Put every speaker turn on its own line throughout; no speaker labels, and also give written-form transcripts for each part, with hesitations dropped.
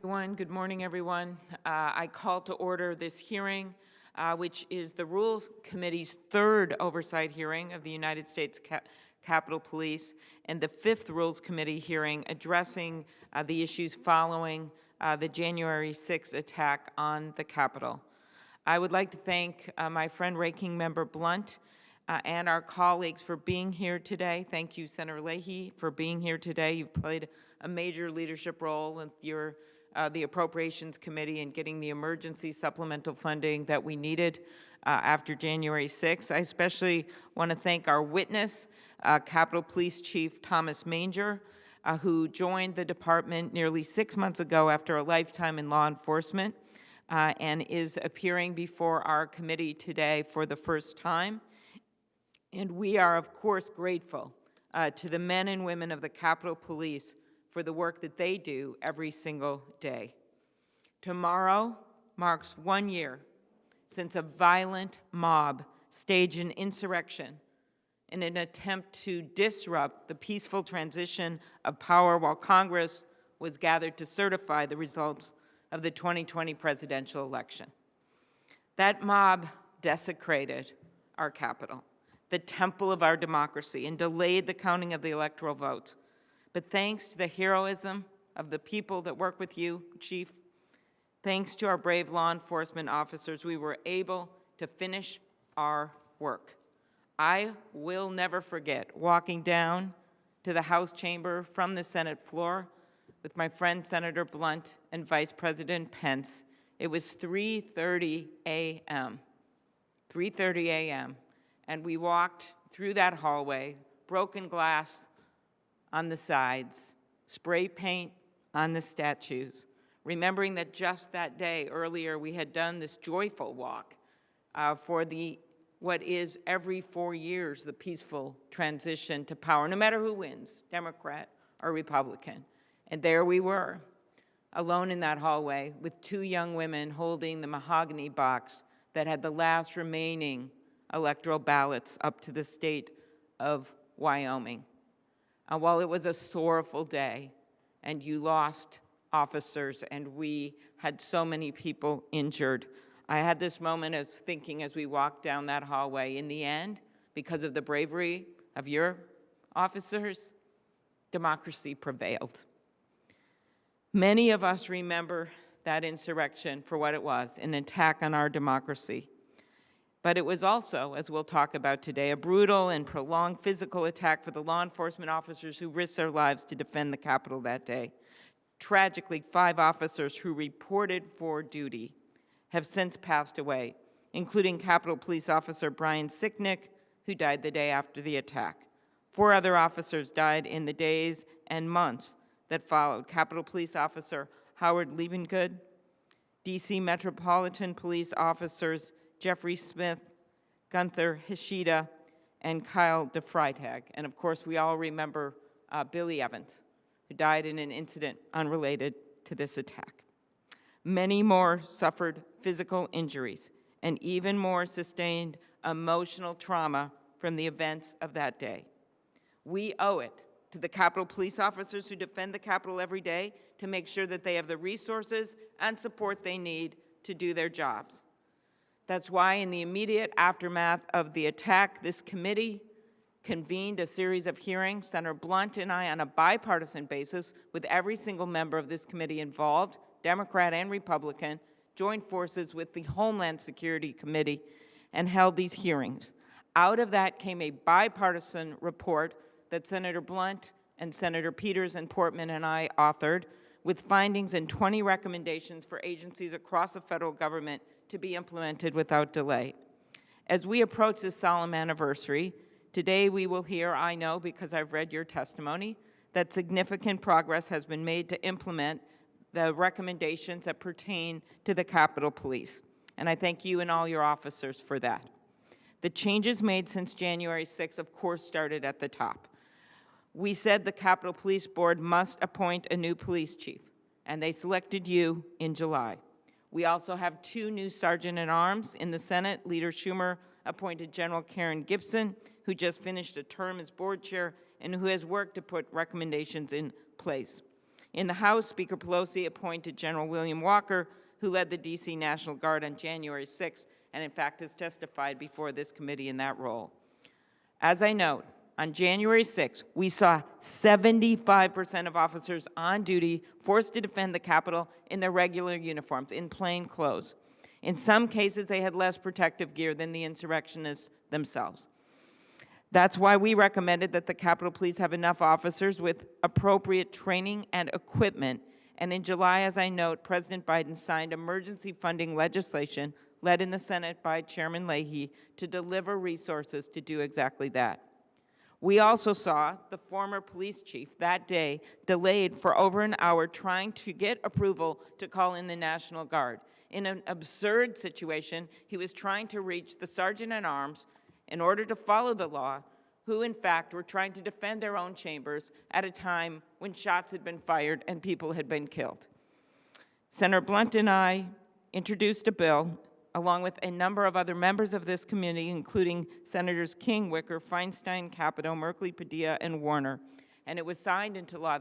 Good morning, everyone. I call to order this hearing, which is the Rules Committee's third oversight hearing of the United States Capitol Police and the fifth Rules Committee hearing addressing the issues following the January 6th attack on the Capitol. I would like to thank my friend Ranking Member Blunt and our colleagues for being here today. Thank you, Senator Leahy, for being here today. You've played a major leadership role with your the Appropriations Committee in getting the emergency supplemental funding that we needed after January 6th. I especially want to thank our witness, Capitol Police Chief Thomas Manger, who joined the department nearly 6 months ago after a lifetime in law enforcement and is appearing before our committee today for the first time. And we are, of course, grateful to the men and women of the Capitol Police for the work that they do every single day. Tomorrow marks 1 year since a violent mob staged an insurrection in an attempt to disrupt the peaceful transition of power while Congress was gathered to certify the results of the 2020 presidential election. That mob desecrated our Capitol, the temple of our democracy, and delayed the counting of the electoral votes. But thanks to the heroism of the people that work with you, Chief, thanks to our brave law enforcement officers, we were able to finish our work. I will never forget walking down to the House chamber from the Senate floor with my friend Senator Blunt and Vice President Pence. It was 3:30 a.m. 3:30 a.m. And we walked through that hallway, broken glass on the sides, spray paint on the statues, remembering that just that day earlier we had done this joyful walk for what is every 4 years the peaceful transition to power, no matter who wins, Democrat or Republican. And there we were, alone in that hallway with two young women holding the mahogany box that had the last remaining electoral ballots up to the state of Wyoming. While it was a sorrowful day, and you lost officers, and we had so many people injured, I had this moment of thinking as we walked down that hallway, in the end, because of the bravery of your officers, democracy prevailed. Many of us remember that insurrection for what it was, an attack on our democracy. But it was also, as we'll talk about today, a brutal and prolonged physical attack for the law enforcement officers who risked their lives to defend the Capitol that day. Tragically, 5 officers who reported for duty have since passed away, including Capitol Police Officer Brian Sicknick, who died the day after the attack. 4 other officers died in the days and months that followed. Capitol Police Officer Howard Liebengood, D.C. Metropolitan Police Officers Jeffrey Smith, Gunther Hishida, and Kyle DeFreitag. And of course, we all remember Billy Evans, who died in an incident unrelated to this attack. Many more suffered physical injuries, and even more sustained emotional trauma from the events of that day. We owe it to the Capitol Police officers who defend the Capitol every day to make sure that they have the resources and support they need to do their jobs. That's why in the immediate aftermath of the attack, this committee convened a series of hearings. Senator Blunt and I, on a bipartisan basis, with every single member of this committee involved, Democrat and Republican, joined forces with the Homeland Security Committee and held these hearings. Out of that came a bipartisan report that Senator Blunt and Senator Peters and Portman and I authored, with findings and 20 recommendations for agencies across the federal government to be implemented without delay. As we approach this solemn anniversary, today we will hear, I know because I've read your testimony, that significant progress has been made to implement the recommendations that pertain to the Capitol Police. And I thank you and all your officers for that. The changes made since January 6th, of course, started at the top. We said the Capitol Police Board must appoint a new police chief, and they selected you in July. We also have 2 new sergeant-at-arms in the Senate. Leader Schumer appointed General Karen Gibson, who just finished a term as board chair and who has worked to put recommendations in place. In the House, Speaker Pelosi appointed General William Walker, who led the D.C. National Guard on January 6th, and in fact has testified before this committee in that role. As I note, on January 6th, we saw 75% of officers on duty forced to defend the Capitol in their regular uniforms, in plain clothes. In some cases, they had less protective gear than the insurrectionists themselves. That's why we recommended that the Capitol Police have enough officers with appropriate training and equipment. And in July, as I note, President Biden signed emergency funding legislation led in the Senate by Chairman Leahy to deliver resources to do exactly that. We also saw the former police chief that day delayed for over an hour trying to get approval to call in the National Guard. In an absurd situation, he was trying to reach the sergeant-at-arms in order to follow the law, who in fact were trying to defend their own chambers at a time when shots had been fired and people had been killed. Senator Blunt and I introduced a bill, along with a number of other members of this committee, including Senators King, Wicker, Feinstein, Capito, Merkley, Padilla, and Warner, and it was signed into law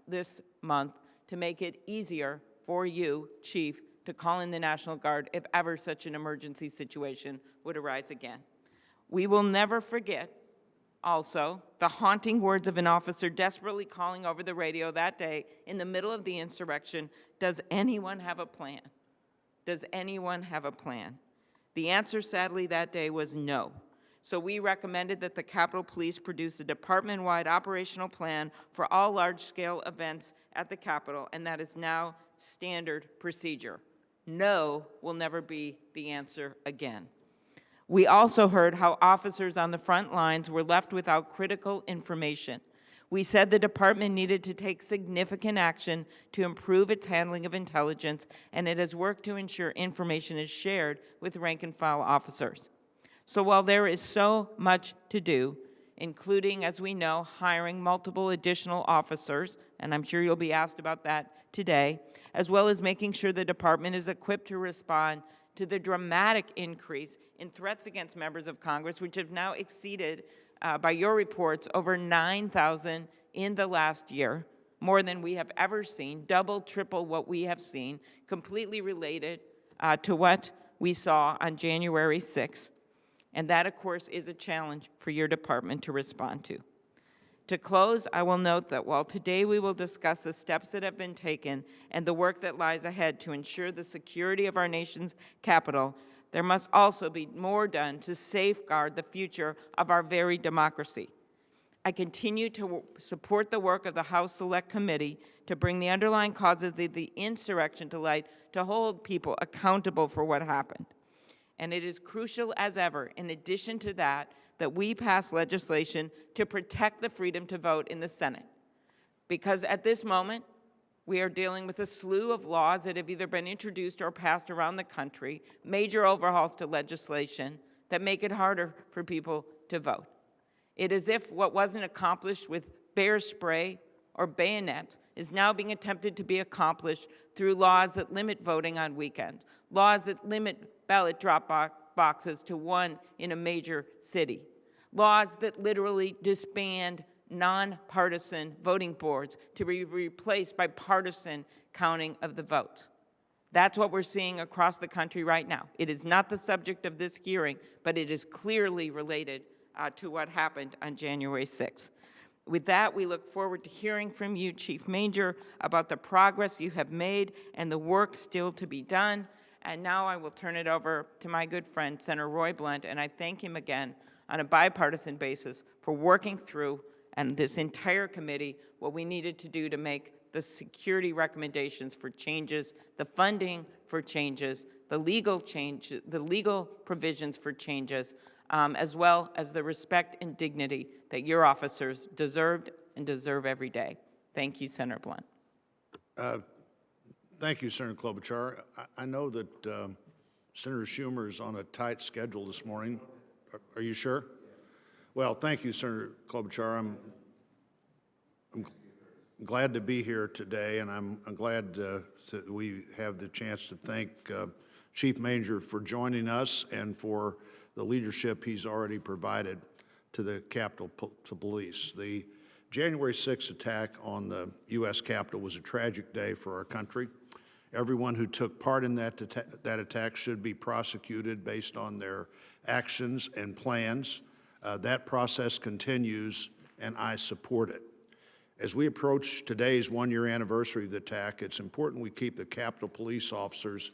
this month to make it easier for you, Chief, to call in the National Guard if ever such an emergency situation would arise again. We will never forget, also, the haunting words of an officer desperately calling over the radio that day in the middle of the insurrection, "Does anyone have a plan? Does anyone have a plan?" The answer, sadly, that day was no. So we recommended that the Capitol Police produce a department-wide operational plan for all large-scale events at the Capitol, and that is now standard procedure. No will never be the answer again. We also heard how officers on the front lines were left without critical information. We said the department needed to take significant action to improve its handling of intelligence, and it has worked to ensure information is shared with rank-and-file officers. So while there is so much to do, including, as we know, hiring multiple additional officers, and I'm sure you'll be asked about that today, as well as making sure the department is equipped to respond to the dramatic increase in threats against members of Congress, which have now exceeded, by your reports, over 9,000 in the last year, more than we have ever seen, double, triple what we have seen, completely related to what we saw on January 6th. And that, of course, is a challenge for your department to respond to. To close, I will note that while today we will discuss the steps that have been taken and the work that lies ahead to ensure the security of our nation's capital, there must also be more done to safeguard the future of our very democracy. I continue to support the work of the House Select Committee to bring the underlying causes of the insurrection to light, to hold people accountable for what happened. And it is crucial as ever, in addition to that, that we pass legislation to protect the freedom to vote in the Senate. Because at this moment, we are dealing with a slew of laws that have either been introduced or passed around the country, major overhauls to legislation that make it harder for people to vote. It is as if what wasn't accomplished with bear spray or bayonets is now being attempted to be accomplished through laws that limit voting on weekends, laws that limit ballot drop boxes to one in a major city, laws that literally disband nonpartisan voting boards to be replaced by partisan counting of the votes. That's what we're seeing across the country right now. It is not the subject of this hearing, but it is clearly related to what happened on January 6th. With that, we look forward to hearing from you, Chief Manger, about the progress you have made and the work still to be done. And now I will turn it over to my good friend, Senator Roy Blunt, and I thank him again on a bipartisan basis for working through, and this entire committee, what we needed to do to make the security recommendations for changes, the funding for changes, the legal provisions for changes, as well as the respect and dignity that your officers deserved and deserve every day. Thank you, Senator Blunt.
Thank you, Senator Klobuchar. I know that Senator Schumer is on a tight schedule this morning. Are you sure? Well, thank you, Senator Klobuchar. I'm glad to be here today, and I'm glad we have the chance to thank Chief Manger for joining us and for the leadership he's already provided to the Capitol Police. The January 6th attack on the U.S. Capitol was a tragic day for our country. Everyone who took part in that attack should be prosecuted based on their actions and plans. That process continues, and I support it. As we approach today's one-year anniversary of the attack, it's important we keep the Capitol Police officers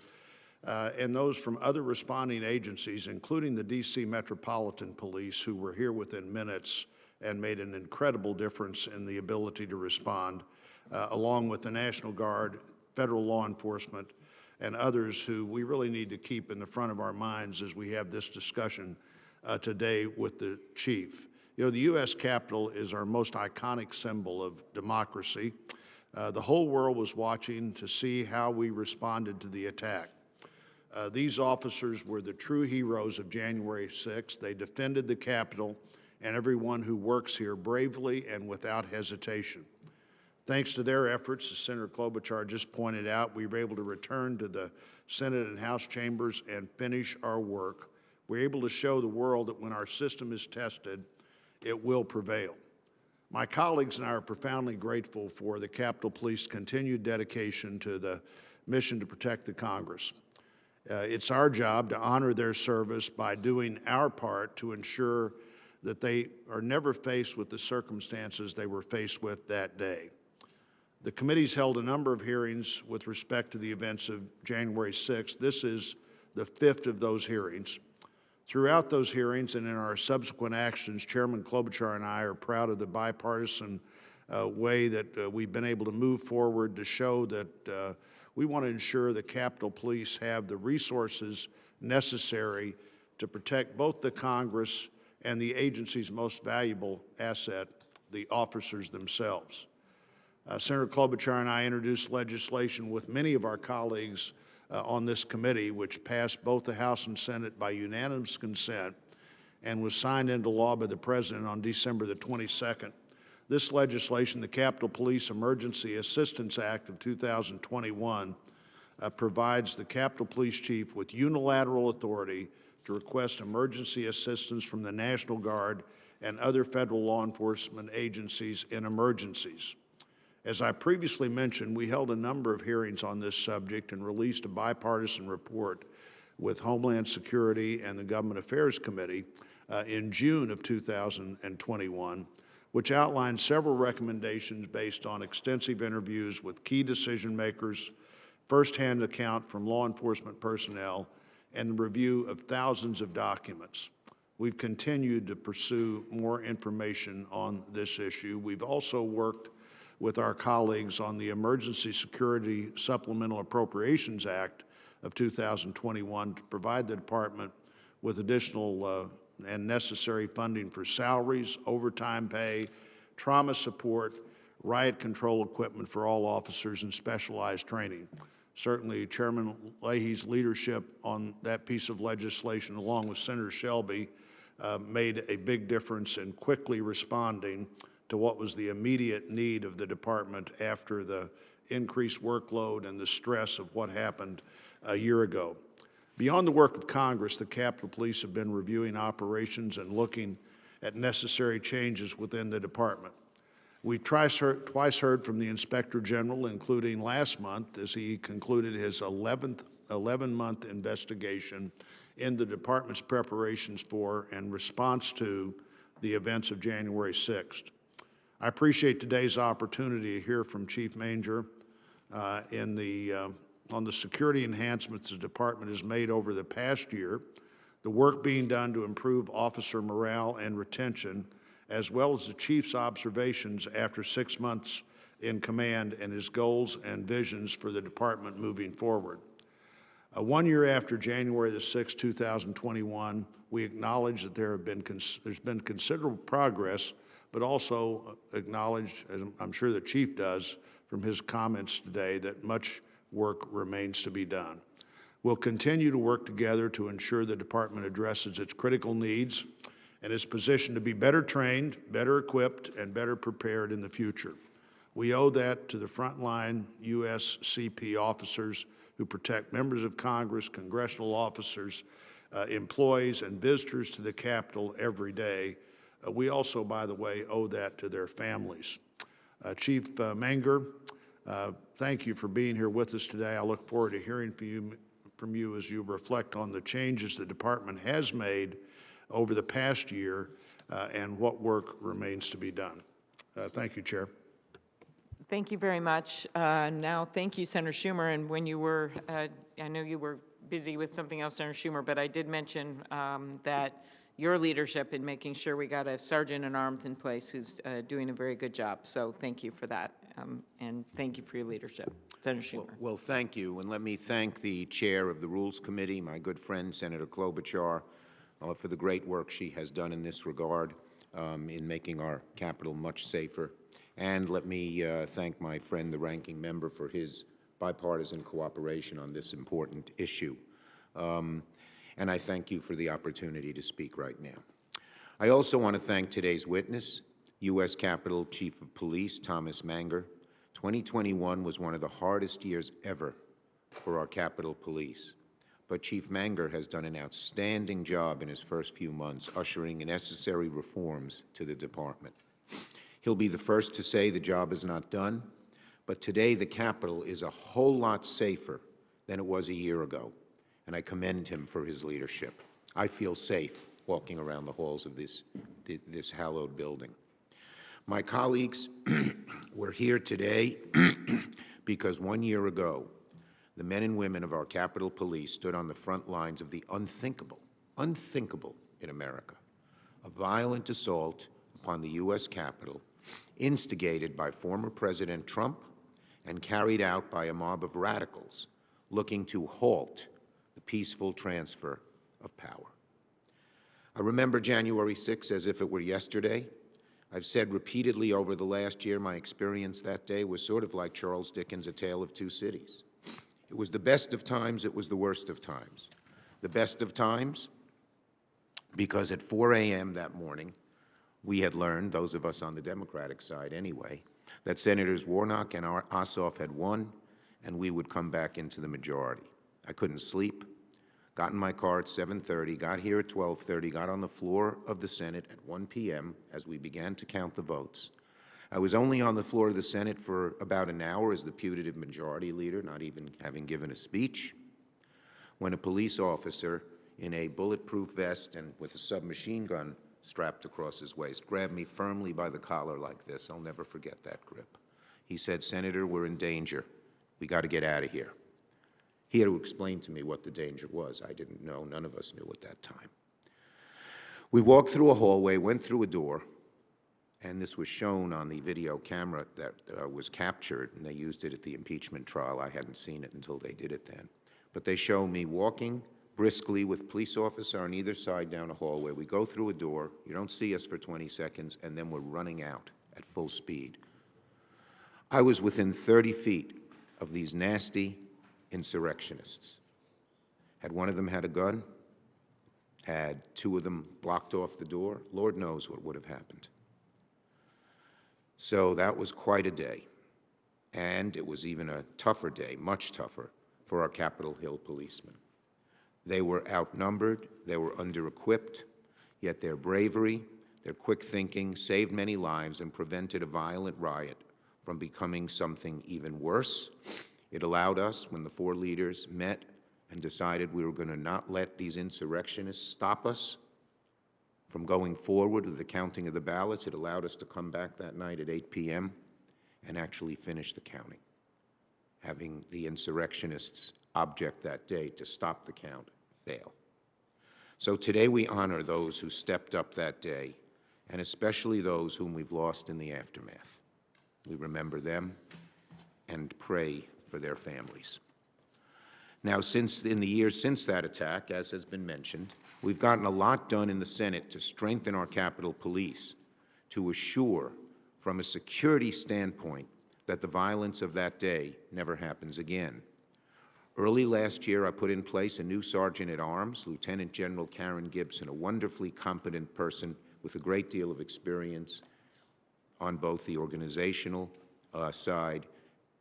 and those from other responding agencies, including the D.C. Metropolitan Police, who were here within minutes and made an incredible difference in the ability to respond, along with the National Guard, federal law enforcement, and others who we really need to keep in the front of our minds as we have this discussion today with the chief. You know, the U.S. Capitol is our most iconic symbol of democracy. The whole world was watching to see how we responded to the attack. These officers were the true heroes of January 6th. They defended the Capitol and everyone who works here bravely and without hesitation. Thanks to their efforts, as Senator Klobuchar just pointed out, we were able to return to the Senate and House chambers and finish our work. We're able to show the world that when our system is tested, it will prevail. My colleagues and I are profoundly grateful for the Capitol Police's continued dedication to the mission to protect the Congress. It's our job to honor their service by doing our part to ensure that they are never faced with the circumstances they were faced with that day. The committee's held a number of hearings with respect to the events of January 6th. This is the 5th of those hearings. Throughout those hearings and in our subsequent actions, Chairman Klobuchar and I are proud of the bipartisan way that we've been able to move forward to show that we want to ensure the Capitol Police have the resources necessary to protect both the Congress and the agency's most valuable asset, the officers themselves. Senator Klobuchar and I introduced legislation with many of our colleagues on this committee, which passed both the House and Senate by unanimous consent and was signed into law by the President on December the 22nd. This legislation, the Capitol Police Emergency Assistance Act of 2021, provides the Capitol Police Chief with unilateral authority to request emergency assistance from the National Guard and other federal law enforcement agencies in emergencies. As I previously mentioned, we held a number of hearings on this subject and released a bipartisan report with Homeland Security and the Government Affairs Committee in June of 2021, which outlined several recommendations based on extensive interviews with key decision makers, firsthand account from law enforcement personnel, and the review of thousands of documents. We've continued to pursue more information on this issue. We've also worked with our colleagues on the Emergency Security Supplemental Appropriations Act of 2021 to provide the Department with additional and necessary funding for salaries, overtime pay, trauma support, riot control equipment for all officers, and specialized training. Certainly, Chairman Leahy's leadership on that piece of legislation, along with Senator Shelby, made a big difference in quickly responding to what was the immediate need of the department after the increased workload and the stress of what happened a year ago. Beyond the work of Congress, the Capitol Police have been reviewing operations and looking at necessary changes within the department. We've twice heard from the Inspector General, including last month as he concluded his 11-month investigation in the department's preparations for and response to the events of January 6th. I appreciate today's opportunity to hear from Chief Manger on the security enhancements the department has made over the past year, the work being done to improve officer morale and retention, as well as the Chief's observations after 6 months in command and his goals and visions for the department moving forward. 1 year after January the 6th, 2021, we acknowledge that there's been considerable progress, but also acknowledge, as I'm sure the Chief does from his comments today, that much work remains to be done. We'll continue to work together to ensure the department addresses its critical needs and is positioned to be better trained, better equipped, and better prepared in the future. We owe that to the frontline USCP officers who protect members of Congress, congressional officers, employees, and visitors to the Capitol every day. We also, by the way, owe that to their families. Chief Manger, thank you for being here with us today. I look forward to hearing from you as you reflect on the changes the department has made over the past year and what work remains to be done. Thank you, Chair.
Thank you very much. Now, thank you, Senator Schumer. And when you were, I know you were busy with something else, Senator Schumer, but I did mention that your leadership in making sure we got a sergeant in arms in place who's doing a very good job. So thank you for that. And thank you for your leadership. Senator Schumer.
Well, thank you. And let me thank the chair of the Rules Committee, my good friend, Senator Klobuchar, for the great work she has done in this regard in making our Capitol much safer. And let me thank my friend, the ranking member, for his bipartisan cooperation on this important issue. And I thank you for the opportunity to speak right now. I also want to thank today's witness, U.S. Capitol Chief of Police Thomas Manger. 2021 was one of the hardest years ever for our Capitol Police. But Chief Manger has done an outstanding job in his first few months, ushering necessary reforms to the department. He'll be the first to say the job is not done, but today the Capitol is a whole lot safer than it was a year ago, and I commend him for his leadership. I feel safe walking around the halls of this hallowed building. My colleagues, we're here today because 1 year ago, the men and women of our Capitol Police stood on the front lines of the unthinkable in America, a violent assault upon the U.S. Capitol, instigated by former President Trump and carried out by a mob of radicals looking to halt the peaceful transfer of power. I remember January 6th as if it were yesterday. I've said repeatedly over the last year my experience that day was sort of like Charles Dickens' A Tale of Two Cities. It was the best of times, it was the worst of times. The best of times because at 4 a.m. that morning, we had learned, those of us on the Democratic side anyway, that Senators Warnock and Ossoff had won, and we would come back into the majority. I couldn't sleep, got in my car at 7:30, got here at 12:30, got on the floor of the Senate at 1 p.m. as we began to count the votes. I was only on the floor of the Senate for about an hour as the putative majority leader, not even having given a speech, when a police officer in a bulletproof vest and with a submachine gun strapped across his waist grabbed me firmly by the collar like this. I'll never forget that grip. He said, "Senator, we're in danger. We got to get out of here." He had to explain to me what the danger was. I didn't know. None of us knew at that time. We walked through a hallway, went through a door, and this was shown on the video camera that was captured, and they used it at the impeachment trial. I hadn't seen it until they did it then. But they show me walking briskly with a police officer on either side down a hallway. We go through a door, you don't see us for 20 seconds, and then we're running out at full speed. I was within 30 feet of these nasty insurrectionists. Had one of them had a gun, had two of them blocked off the door, Lord knows what would have happened. So that was quite a day. And it was even a tougher day, much tougher, for our Capitol Hill policemen. They were outnumbered, they were under-equipped, yet their bravery, their quick thinking saved many lives and prevented a violent riot from becoming something even worse. It allowed us, when the four leaders met and decided we were going to not let these insurrectionists stop us from going forward with the counting of the ballots, it allowed us to come back that night at 8 p.m. and actually finish the counting, having the insurrectionists' object that day to stop the count fail. So today we honor those who stepped up that day, and especially those whom we've lost in the aftermath. We remember them and pray for their families. Now, in the years since that attack, as has been mentioned, we've gotten a lot done in the Senate to strengthen our Capitol Police, to assure, from a security standpoint, that the violence of that day never happens again. Early last year, I put in place a new Sergeant-at-Arms, Lieutenant General Karen Gibson, a wonderfully competent person with a great deal of experience on both the organizational side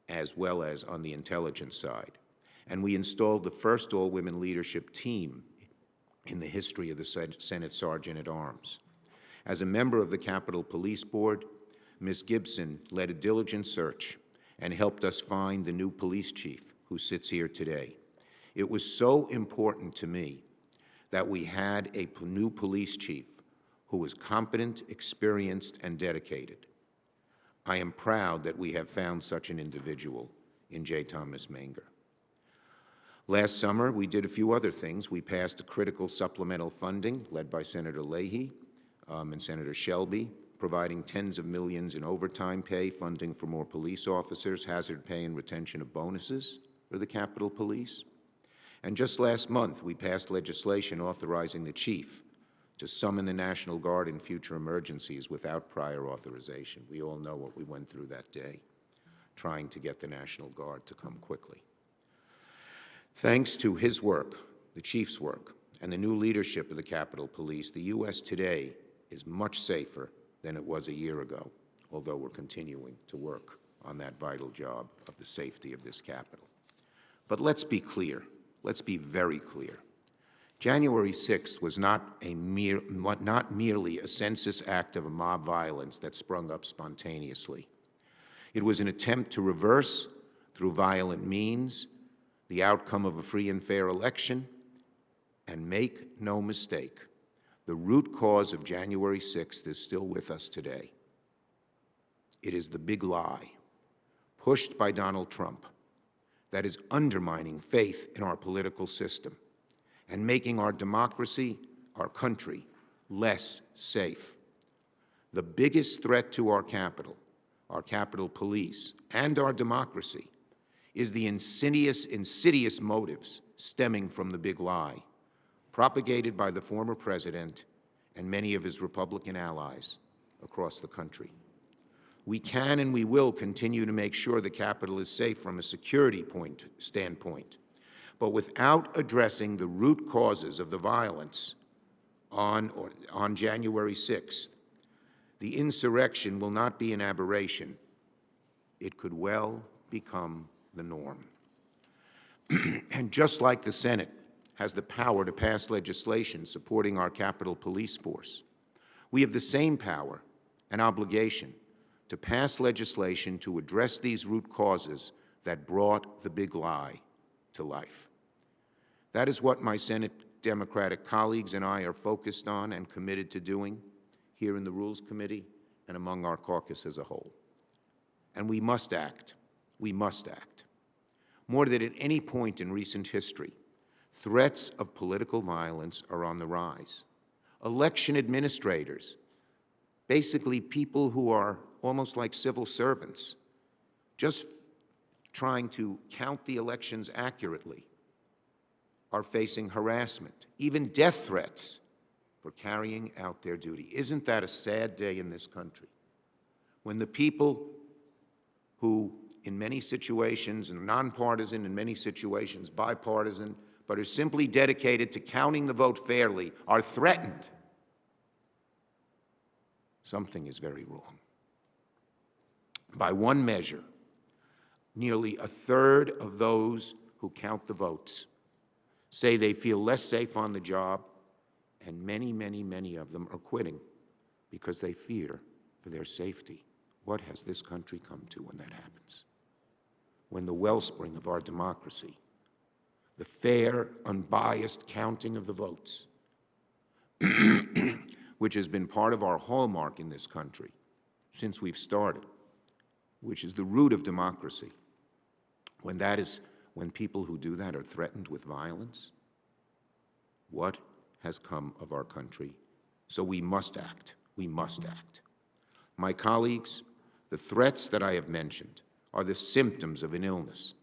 as well as on the intelligence side. And we installed the first all-women leadership team in the history of the Senate Sergeant-at-Arms. As a member of the Capitol Police Board, Ms. Gibson led a diligent search and helped us find the new police chief who sits here today. It was so important to me that we had a new police chief who was competent, experienced, and dedicated. I am proud that we have found such an individual in J. Thomas Manger. Last summer, we did a few other things. We passed a critical supplemental funding led by Senator Leahy and Senator Shelby, providing tens of millions in overtime pay, funding for more police officers, hazard pay, and retention of bonuses for the Capitol Police. And just last month, we passed legislation authorizing the chief to summon the National Guard in future emergencies without prior authorization. We all know what we went through that day, trying to get the National Guard to come quickly. Thanks to his work, the chief's work, and the new leadership of the Capitol Police, the U.S. today is much safer than it was a year ago, although we're continuing to work on that vital job of the safety of this Capitol. But let's be clear. Let's be very clear. January 6th was not merely a census act of mob violence that sprung up spontaneously. It was an attempt to reverse, through violent means, the outcome of a free and fair election, and make no mistake, the root cause of January 6th is still with us today. It is the big lie, pushed by Donald Trump, that is undermining faith in our political system and making our democracy, our country, less safe. The biggest threat to our Capitol Police, and our democracy is the insidious motives stemming from the big lie, propagated by the former president and many of his Republican allies across the country. We can and we will continue to make sure the Capitol is safe from a security standpoint, but without addressing the root causes of the violence on January 6th, the insurrection will not be an aberration. It could well become the norm. And just like the Senate has the power to pass legislation supporting our Capitol Police force, we have the same power and obligation to pass legislation to address these root causes that brought the big lie to life. That is what my Senate Democratic colleagues and I are focused on and committed to doing here in the Rules Committee and among our caucus as a whole. And we must act. We must act. More than at any point in recent history, threats of political violence are on the rise. Election administrators, basically people who are almost like civil servants, just trying to count the elections accurately, are facing harassment, even death threats for carrying out their duty. Isn't that a sad day in this country? When the people who, in many situations, and nonpartisan, in many situations, bipartisan, but are simply dedicated to counting the vote fairly, are threatened, something is very wrong. By one measure, nearly a third of those who count the votes say they feel less safe on the job, and many, many, many of them are quitting because they fear for their safety. What has this country come to when that happens? When the wellspring of our democracy, the fair, unbiased counting of the votes, which has been part of our hallmark in this country since we've started, which is the root of democracy, when people who do that are threatened with violence, what has come of our country? So we must act. We must act. My colleagues, the threats that I have mentioned are the symptoms of an illness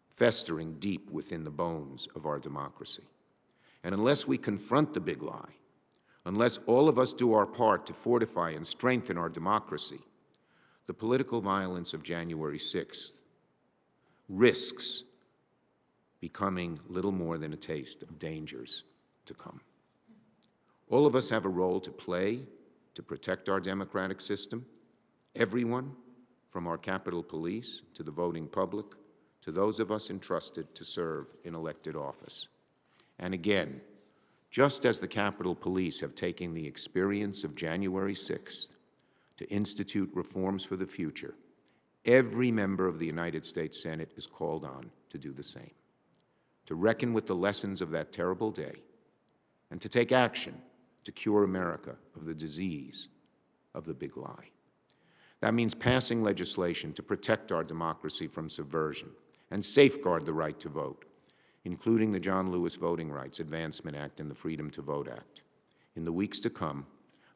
festering deep within the bones of our democracy. And unless we confront the big lie, unless all of us do our part to fortify and strengthen our democracy, the political violence of January 6th risks becoming little more than a taste of dangers to come. All of us have a role to play to protect our democratic system. Everyone, from our Capitol Police to the voting public, to those of us entrusted to serve in elected office. And again, Just as the Capitol Police have taken the experience of January 6th to institute reforms for the future, every member of the United States Senate is called on to do the same, to reckon with the lessons of that terrible day, and to take action to cure America of the disease of the big lie. That means passing legislation to protect our democracy from subversion and safeguard the right to vote, including the John Lewis Voting Rights Advancement Act and the Freedom to Vote Act. In the weeks to come,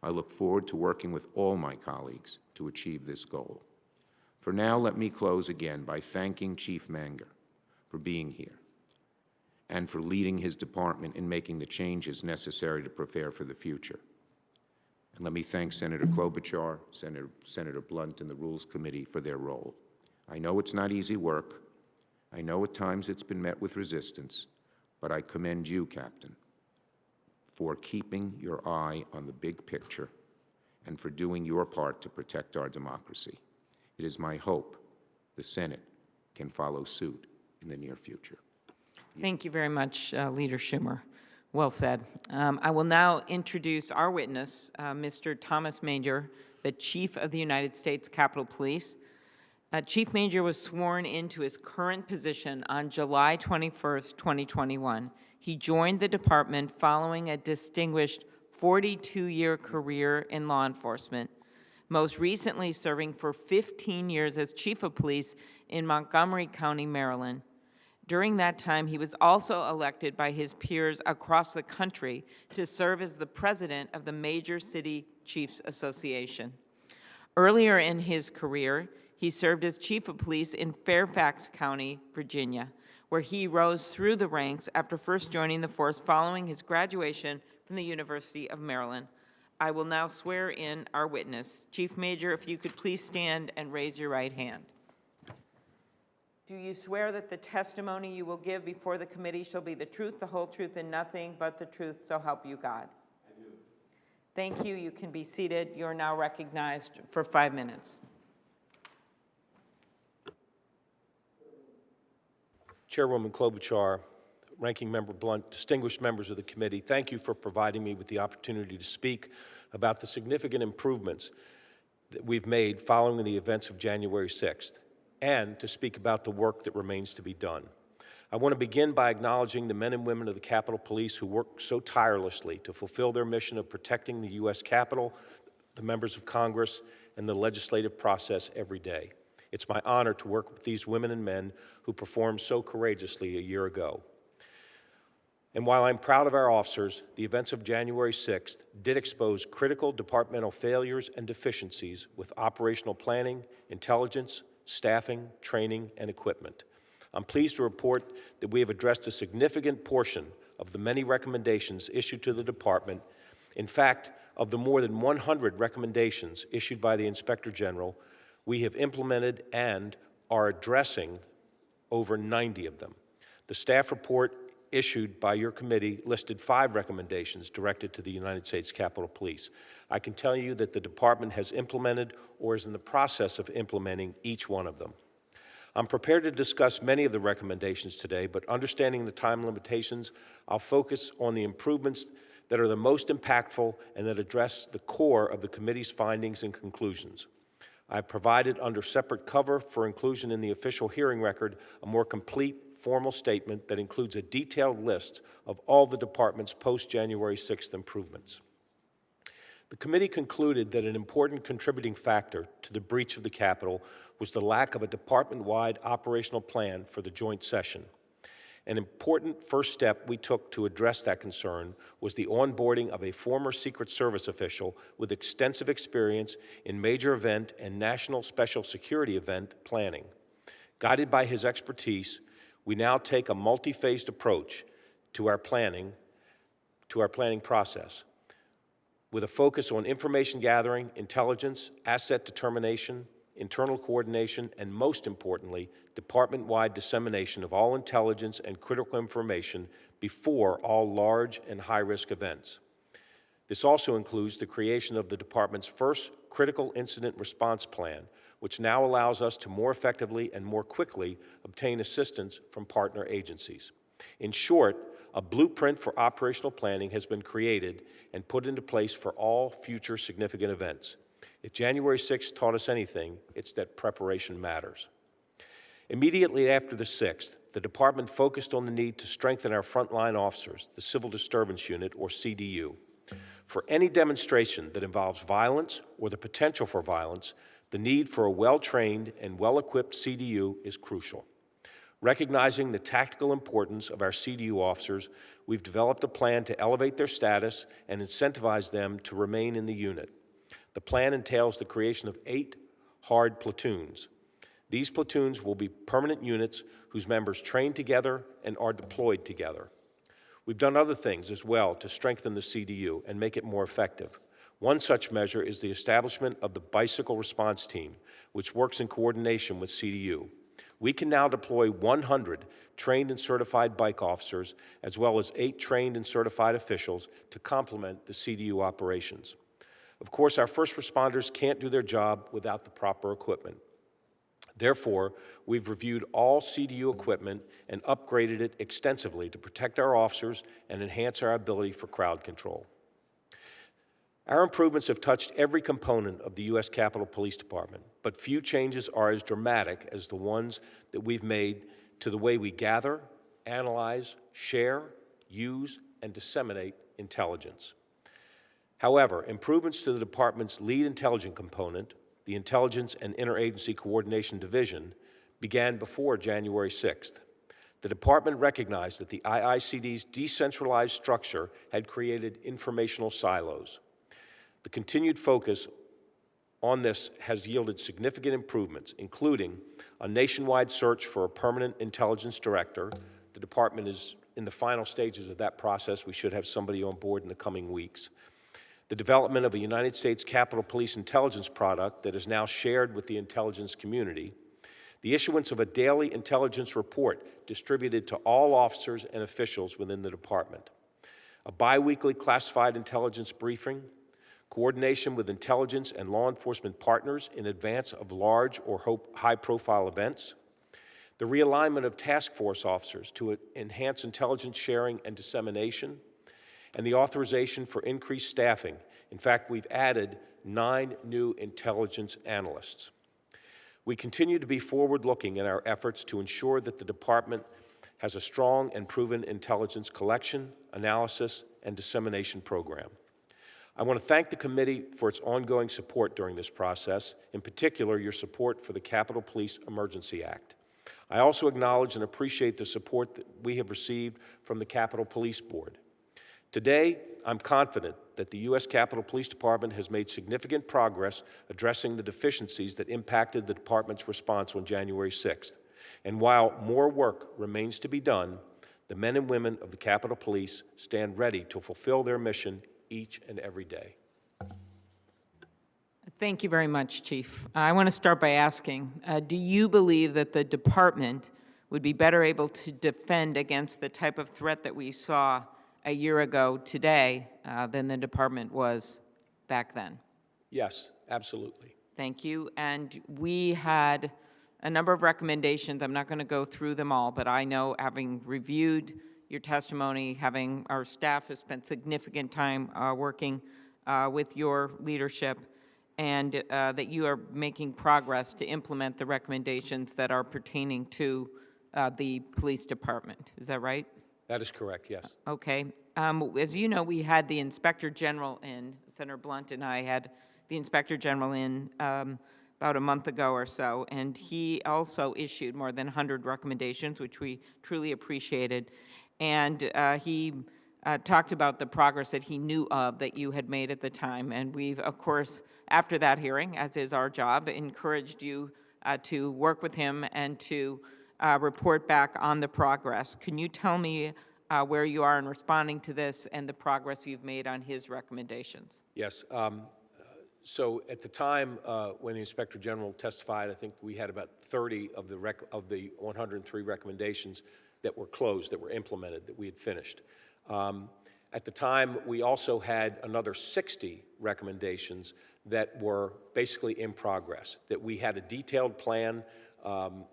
I look forward to working with all my colleagues to achieve this goal. For now, let me close again by thanking Chief Manger for being here and for leading his department in making the changes necessary to prepare for the future. And let me thank Senator Klobuchar, Senator Blunt, and the Rules Committee for their role. I know it's not easy work. I know at times it's been met with resistance, but I commend you, Captain, for keeping your eye on the big picture and for doing your part to protect our democracy. It is my hope the Senate can follow suit in the near future.
Thank you very much, Leader Schumer. Well said. I will now introduce our witness, Mr. Thomas Manger, the Chief of the United States Capitol Police. Chief Manger was sworn into his current position on July 21st, 2021. He joined the department following a distinguished 42-year career in law enforcement, most recently serving for 15 years as Chief of Police in Montgomery County, Maryland. During that time, he was also elected by his peers across the country to serve as the president of the Major City Chiefs Association. Earlier in his career, he served as Chief of Police in Fairfax County, Virginia, where he rose through the ranks after first joining the force following his graduation from the University of Maryland. I will now swear in our witness. Chief Manger, if you could please stand and raise your right hand. Do you swear that the testimony you will give before the committee shall be the truth, the whole truth, and nothing but the truth, so help you God? I do. Thank you. You can be seated. You are now recognized for 5 minutes.
Chairwoman Klobuchar, Ranking Member Blunt, distinguished members of the committee, thank you for providing me with the opportunity to speak about the significant improvements that we've made following the events of January 6th, and to speak about the work that remains to be done. I want to begin by acknowledging the men and women of the Capitol Police who work so tirelessly to fulfill their mission of protecting the U.S. Capitol, the members of Congress, and the legislative process every day. It's my honor to work with these women and men who performed so courageously a year ago. And while I'm proud of our officers, the events of January 6th did expose critical departmental failures and deficiencies with operational planning, intelligence, staffing, training, and equipment. I'm pleased to report that we have addressed a significant portion of the many recommendations issued to the department. In fact, of the more than 100 recommendations issued by the Inspector General, we have implemented and are addressing over 90 of them. The staff report issued by your committee listed 5 recommendations directed to the United States Capitol Police. I can tell you that the department has implemented or is in the process of implementing each one of them. I'm prepared to discuss many of the recommendations today, but understanding the time limitations, I'll focus on the improvements that are the most impactful and that address the core of the committee's findings and conclusions. I've provided under separate cover for inclusion in the official hearing record a more complete formal statement that includes a detailed list of all the department's post-January 6th improvements. The committee concluded that an important contributing factor to the breach of the Capitol was the lack of a department-wide operational plan for the joint session. An important first step we took to address that concern was the onboarding of a former Secret Service official with extensive experience in major event and national special security event planning. Guided by his expertise, we now take a multi-phased approach to our planning process, with a focus on information gathering, intelligence, asset determination, internal coordination, and most importantly, department-wide dissemination of all intelligence and critical information before all large and high-risk events. This also includes the creation of the department's first critical incident response plan, which now allows us to more effectively and more quickly obtain assistance from partner agencies. In short, a blueprint for operational planning has been created and put into place for all future significant events. If January 6th taught us anything, it's that preparation matters. Immediately after the 6th, the department focused on the need to strengthen our frontline officers, the Civil Disturbance Unit, or CDU. For any demonstration that involves violence or the potential for violence, the need for a well-trained and well-equipped CDU is crucial. Recognizing the tactical importance of our CDU officers, we've developed a plan to elevate their status and incentivize them to remain in the unit. The plan entails the creation of 8 hard platoons. These platoons will be permanent units whose members train together and are deployed together. We've done other things as well to strengthen the CDU and make it more effective. One such measure is the establishment of the Bicycle Response Team, which works in coordination with CDU. We can now deploy 100 trained and certified bike officers, as well as 8 trained and certified officials to complement the CDU operations. Of course, our first responders can't do their job without the proper equipment. Therefore, we've reviewed all CDU equipment and upgraded it extensively to protect our officers and enhance our ability for crowd control. Our improvements have touched every component of the U.S. Capitol Police Department, but few changes are as dramatic as the ones that we've made to the way we gather, analyze, share, use, and disseminate intelligence. However, improvements to the department's lead intelligence component, the Intelligence and Interagency Coordination Division, began before January 6th. The department recognized that the IICD's decentralized structure had created informational silos. The continued focus on this has yielded significant improvements, including a nationwide search for a permanent intelligence director. The department is in the final stages of that process. We should have somebody on board in the coming weeks. The development of a United States Capitol Police intelligence product that is now shared with the intelligence community. The issuance of a daily intelligence report distributed to all officers and officials within the department. A biweekly classified intelligence briefing. Coordination with intelligence and law enforcement partners in advance of large or high-profile events, the realignment of task force officers to enhance intelligence sharing and dissemination, and the authorization for increased staffing. In fact, we've added 9 new intelligence analysts. We continue to be forward-looking in our efforts to ensure that the department has a strong and proven intelligence collection, analysis, and dissemination program. I want to thank the committee for its ongoing support during this process, in particular your support for the Capitol Police Emergency Act. I also acknowledge and appreciate the support that we have received from the Capitol Police Board. Today, I'm confident that the U.S. Capitol Police Department has made significant progress addressing the deficiencies that impacted the department's response on January 6th. And while more work remains to be done, the men and women of the Capitol Police stand ready to fulfill their mission each and every day.
Thank you very much, Chief. I want to start by asking, do you believe that the department would be better able to defend against the type of threat that we saw a year ago today than the department was back then?
Yes, absolutely.
Thank you. And we had a number of recommendations. I'm not going to go through them all, but I know, having reviewed your testimony, having our staff has spent significant time working with your leadership, and that you are making progress to implement the recommendations that are pertaining to the police department. Is that right?
That is correct, yes.
Okay. As you know, we had the Inspector General in, Senator Blunt and I had the Inspector General in about a month ago or so, and he also issued more than 100 recommendations, which we truly appreciated. And he talked about the progress that he knew of that you had made at the time. And we've, of course, after that hearing, as is our job, encouraged you to work with him and to report back on the progress. Can you tell me where you are in responding to this and the progress you've made on his recommendations?
Yes. So at the time when the Inspector General testified, I think we had about 30 of the 103 recommendations that were closed, that were implemented, that we had finished. At the time, we also had another 60 recommendations that were basically in progress, that we had a detailed plan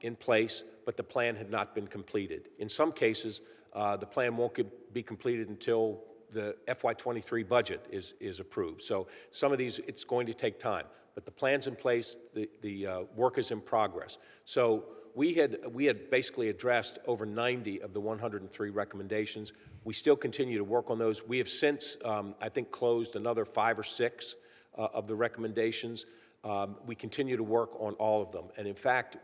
in place, but the plan had not been completed. In some cases, the plan won't be completed until the FY23 budget is approved. So some of these, it's going to take time, but the plan's in place, the work is in progress. So we had basically addressed over 90 of the 103 recommendations. We still continue to work on those. We have since, I think, closed another 5 or 6 of the recommendations. We continue to work on all of them. And in fact,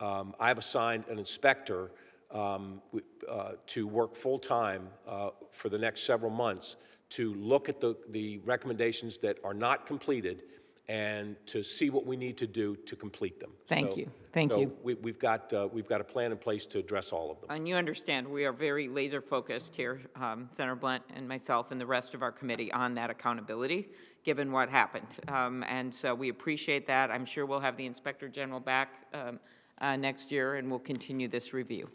I've assigned an inspector to work full-time for the next several months to look at the recommendations that are not completed and to see what we need to do to complete them.
Thank you. Thank you.
We've got a plan in place to address all of them.
And you understand we are very laser focused here, Senator Blunt and myself and the rest of our committee, on that accountability, given what happened. And so we appreciate that. I'm sure we'll have the Inspector General back next year, and we'll continue this review.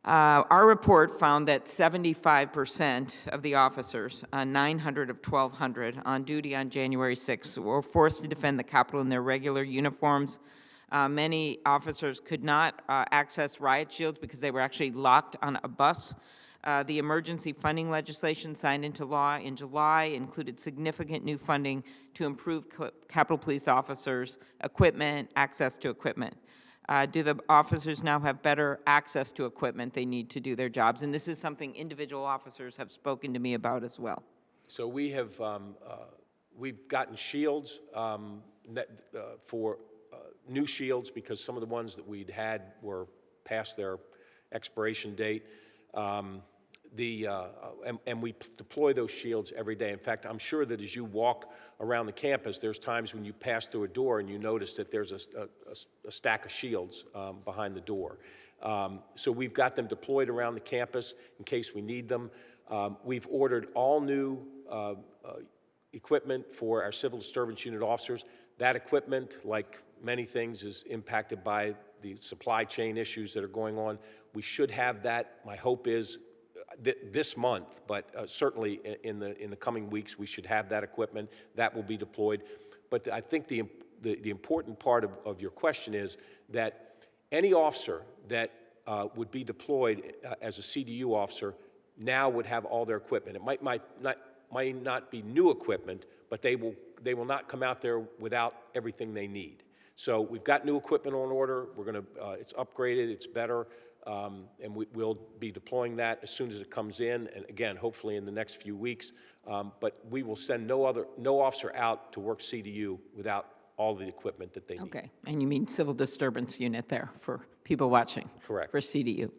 Our report found that 75% of the officers, 900 of 1,200, on duty on January 6th were forced to defend the Capitol in their regular uniforms. Many officers could not access riot shields because they were actually locked on a bus. The emergency funding legislation signed into law in July included significant new funding to improve Capitol Police officers' equipment, access to equipment. Do the officers now have better access to equipment they need to do their jobs? And this is something individual officers have spoken to me about as well.
So we've gotten shields for new shields because some of the ones that we'd had were past their expiration date. And we deploy those shields every day. In fact, I'm sure that as you walk around the campus, there's times when you pass through a door and you notice that there's a stack of shields behind the door. So we've got them deployed around the campus in case we need them. We've ordered all new equipment for our civil disturbance unit officers. That equipment, like many things, is impacted by the supply chain issues that are going on. We should have that, my hope is, this month, but certainly in the coming weeks, we should have that equipment. That will be deployed. But I think the important part of your question is that any officer that would be deployed as a CDU officer now would have all their equipment. It might not be new equipment, but they will not come out there without everything they need. So we've got new equipment on order. It's upgraded. It's better. And we'll be deploying that as soon as it comes in, and again, hopefully in the next few weeks. But we will send no officer out to work CDU without all the equipment that they need.
Okay, and you mean civil disturbance unit there for people watching?
Correct.
For CDU.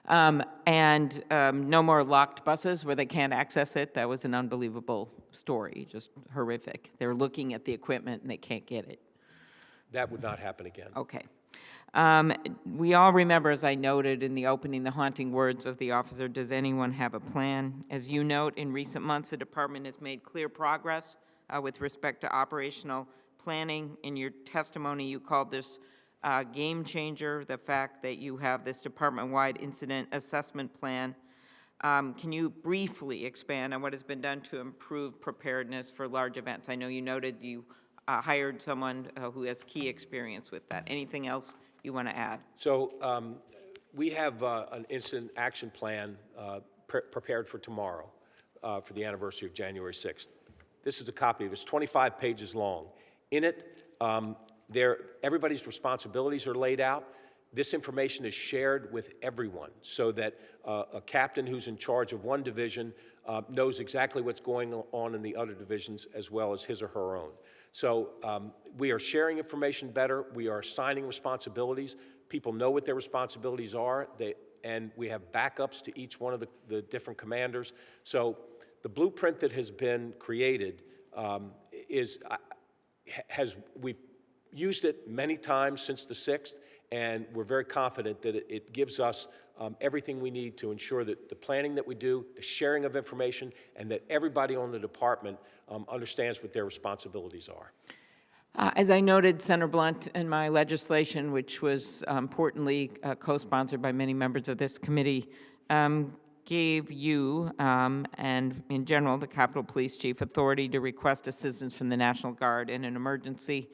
And no more locked buses where they can't access it? That was an unbelievable story, just horrific. They're looking at the equipment and they can't get it.
That would not happen again.
Okay. We all remember, as I noted in the opening, the haunting words of the officer, "Does anyone have a plan?" As you note, in recent months, the department has made clear progress with respect to operational planning. In your testimony, you called this game changer, the fact that you have this department-wide incident assessment plan. Can you briefly expand on what has been done to improve preparedness for large events? I know you noted you hired someone who has key experience with that. Anything else you want to add?
So we have an incident action plan prepared for tomorrow for the anniversary of January 6th. This is a copy of it. It's 25 pages long. In it, everybody's responsibilities are laid out. This information is shared with everyone so that a captain who's in charge of one division knows exactly what's going on in the other divisions as well as his or her own. So we are sharing information better. We are assigning responsibilities. People know what their responsibilities are, and we have backups to each one of the different commanders. So the blueprint that has been created we've used it many times since the 6th, and we're very confident that it gives us everything we need to ensure that the planning that we do, the sharing of information, and that everybody on the department understands what their responsibilities are.
As I noted, Senator Blunt, in my legislation, which was importantly co-sponsored by many members of this committee, gave you, and in general, the Capitol Police Chief, authority to request assistance from the National Guard in an emergency.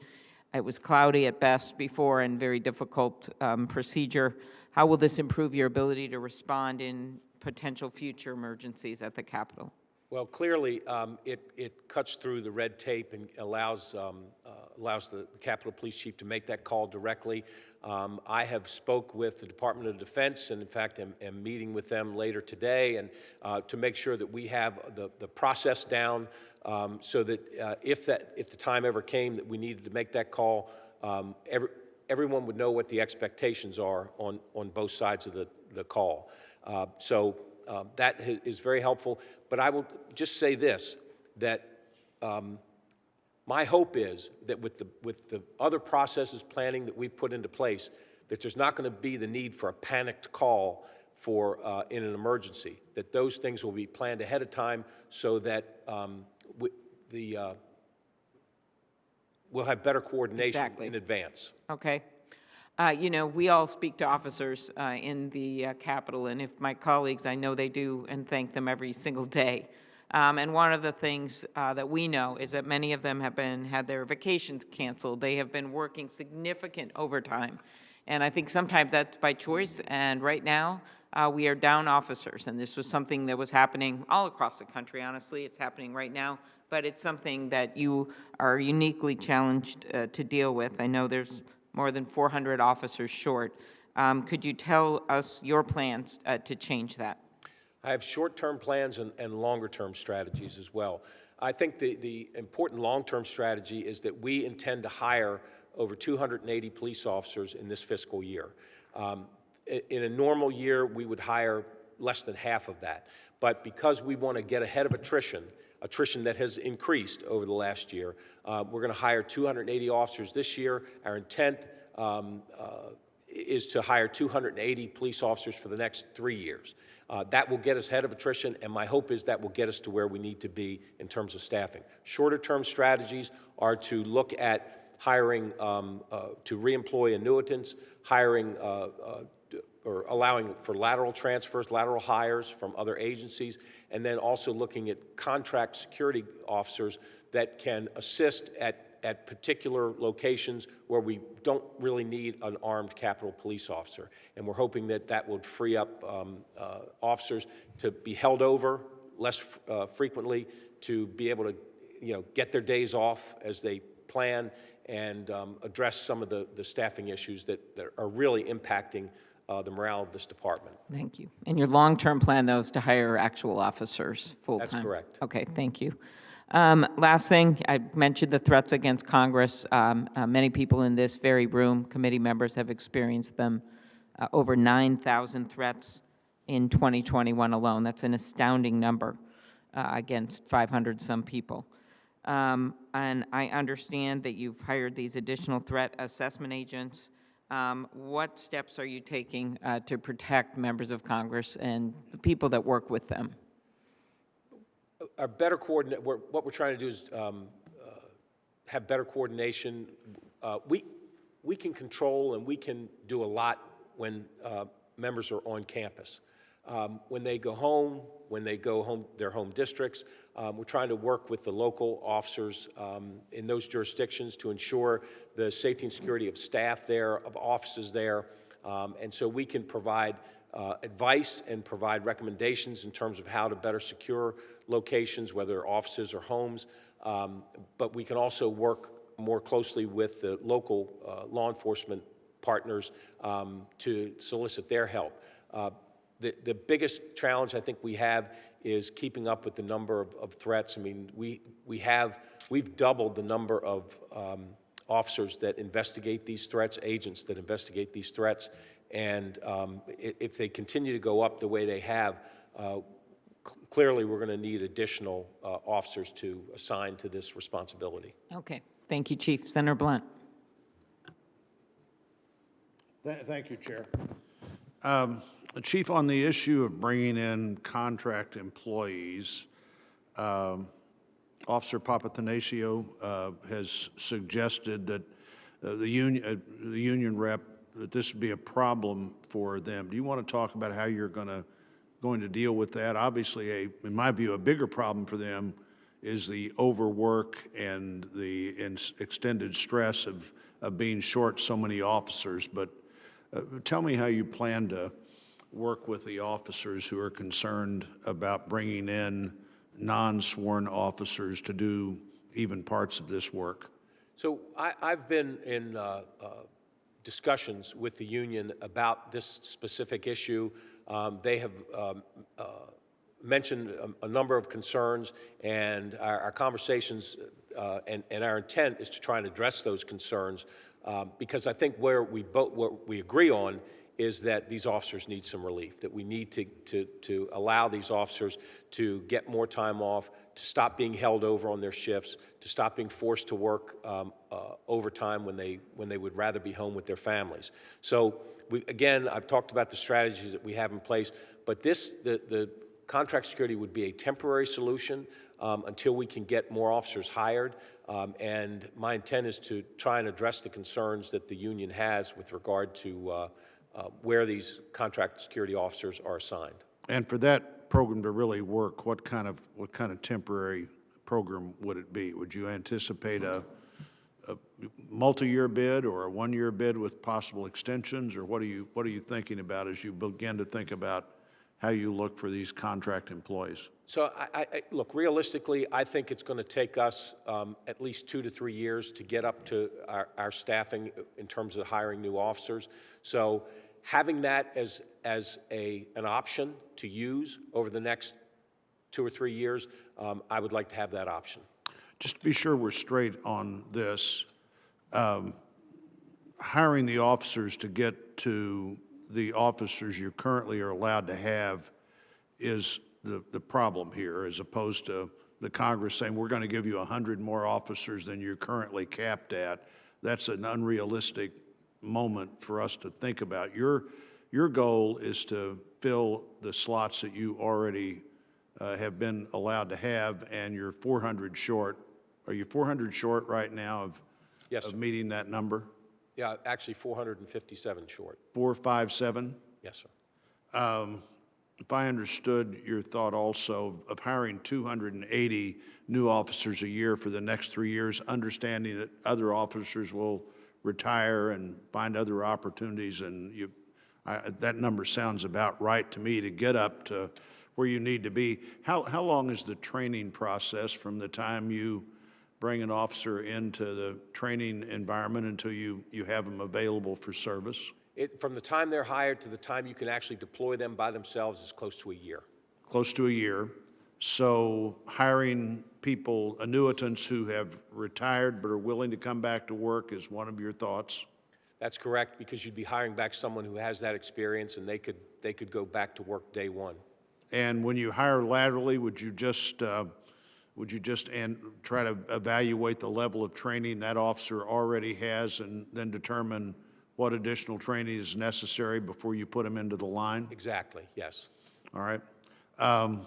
It was cloudy at best before and very difficult procedure. How will this improve your ability to respond in potential future emergencies at the Capitol?
Well, clearly, it cuts through the red tape and allows the Capitol Police Chief to make that call directly. I have spoke with the Department of Defense, and in fact, am meeting with them later today, and to make sure that we have the process down, so that if the time ever came that we needed to make that call, everyone would know what the expectations are on both sides of the call. That is very helpful. But I will just say this, that my hope is that with the other processes, planning that we've put into place, that there's not going to be the need for a panicked call for in an emergency, that those things will be planned ahead of time so that we'll have better coordination in advance.
Okay. You know, we all speak to officers in the Capitol, and if my colleagues, I know they do, and thank them every single day. And one of the things that we know is that many of them have had their vacations canceled. They have been working significant overtime. And I think sometimes that's by choice, and right now we are down officers. And this was something that was happening all across the country, honestly. It's happening right now, but it's something that you are uniquely challenged to deal with. I know there's more than 400 officers short. Could you tell us your plans to change that?
I have short-term plans and longer-term strategies as well. I think the important long-term strategy is that we intend to hire over 280 police officers in this fiscal year. In a normal year, we would hire less than half of that. But because we want to get ahead of attrition that has increased over the last year, we're going to hire 280 officers this year. Our intent is to hire 280 police officers for the next 3 years. That will get us ahead of attrition, and my hope is that will get us to where we need to be in terms of staffing. Shorter-term strategies are to look at hiring, to reemploy annuitants, hiring or allowing for lateral transfers, lateral hires from other agencies, and then also looking at contract security officers that can assist at particular locations where we don't really need an armed Capitol Police officer. And we're hoping that that would free up officers to be held over less frequently, to be able to get their days off as they plan, and address some of the staffing issues that are really impacting the morale of this department.
Thank you. And your long-term plan, though, is to hire actual officers full-time?
That's correct.
Okay, thank you. Last thing, I mentioned the threats against Congress. Many people in this very room, committee members, have experienced them. Over 9,000 threats in 2021 alone. That's an astounding number against 500-some people. And I understand that you've hired these additional threat assessment agents. What steps are you taking to protect members of Congress and the people that work with them?
Our better coordinate. What we're trying to do is have better coordination. We can control and we can do a lot when members are on campus. When they go home, their home districts, we're trying to work with the local officers in those jurisdictions to ensure the safety and security of staff there, of offices there, and so we can provide advice and provide recommendations in terms of how to better secure locations, whether offices or homes, but we can also work more closely with the local law enforcement partners to solicit their help. The biggest challenge I think we have is keeping up with the number of threats. I mean, we've doubled the number of officers that investigate these threats, agents that investigate these threats, and if they continue to go up the way they have, clearly we're going to need additional officers to assign to this responsibility.
Okay, thank you, Chief. Senator Blunt.
Thank you, Chair. Chief, on the issue of bringing in contract employees, Officer Papathanassiou has suggested that the union rep, that this would be a problem for them. Do you want to talk about how you're going to going to deal with that? Obviously, in my view, a bigger problem for them is the overwork and the extended stress of being short so many officers. But tell me how you plan to work with the officers who are concerned about bringing in non-sworn officers to do even parts of this work.
So I've been in discussions with the union about this specific issue. They have mentioned a number of concerns, and our conversations and our intent is to try and address those concerns, because I think what we agree on is that these officers need some relief, that we need to allow these officers to get more time off, to stop being held over on their shifts, to stop being forced to work overtime when they would rather be home with their families. So again, I've talked about the strategies that we have in place, but the contract security would be a temporary solution until we can get more officers hired. And my intent is to try and address the concerns that the union has with regard to where these contract security officers are assigned.
And for that program to really work, what kind of temporary program would it be? Would you anticipate a multi-year bid or a one-year bid with possible extensions, or what are you thinking about as you begin to think about how you look for these contract employees?
So look, realistically, I think it's going to take us at least 2 to 3 years to get up to our staffing in terms of hiring new officers. So having that as an option to use over the next 2 or 3 years, I would like to have that option.
Just to be sure we're straight on this, hiring the officers to get to the officers you currently are allowed to have is the problem here, as opposed to the Congress saying we're going to give you 100 more officers than you're currently capped at. That's an unrealistic moment for us to think about. Your goal is to fill the slots that you already have been allowed to have, and you're 400 short. Are you 400 short right now of meeting that number?
Yeah, actually 457 short.
457?
Yes, sir.
If I understood your thought also of hiring 280 new officers a year for the next 3 years, understanding that other officers will retire and find other opportunities, and that number sounds about right to me to get up to where you need to be. How long is the training process from the time you bring an officer into the training environment until you have them available for service?
From the time they're hired to the time you can actually deploy them by themselves is close to a year.
Close to a year. So hiring people, annuitants who have retired but are willing to come back to work is one of your thoughts?
That's correct, because you'd be hiring back someone who has that experience, and they could go back to work day one.
And when you hire laterally, would you just try to evaluate the level of training that officer already has and then determine what additional training is necessary before you put them into the line?
Exactly, yes.
All right. I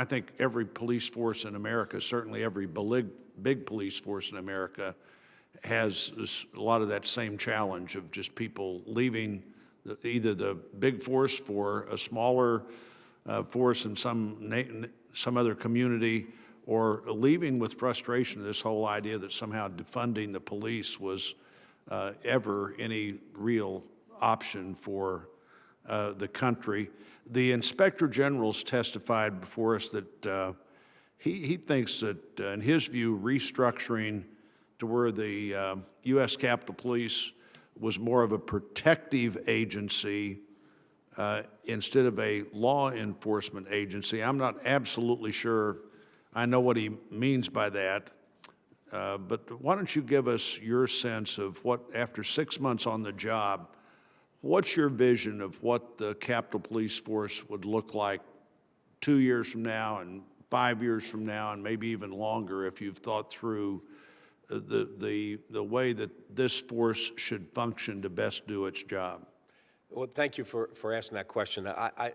think every police force in America, certainly every big police force in America, has a lot of that same challenge of just people leaving either the big force for a smaller force in some other community, or leaving with frustration this whole idea that somehow defunding the police was ever any real option for the country. The Inspector General's testified before us that he thinks that, in his view, restructuring to where the U.S. Capitol Police was more of a protective agency instead of a law enforcement agency. I'm not absolutely sure I know what he means by that, but why don't you give us your sense of what, after 6 months on the job, what's your vision of what the Capitol Police Force would look like 2 years from now and 5 years from now, and maybe even longer, if you've thought through the way that this force should function to best do its job?
Well, thank you for asking that question. I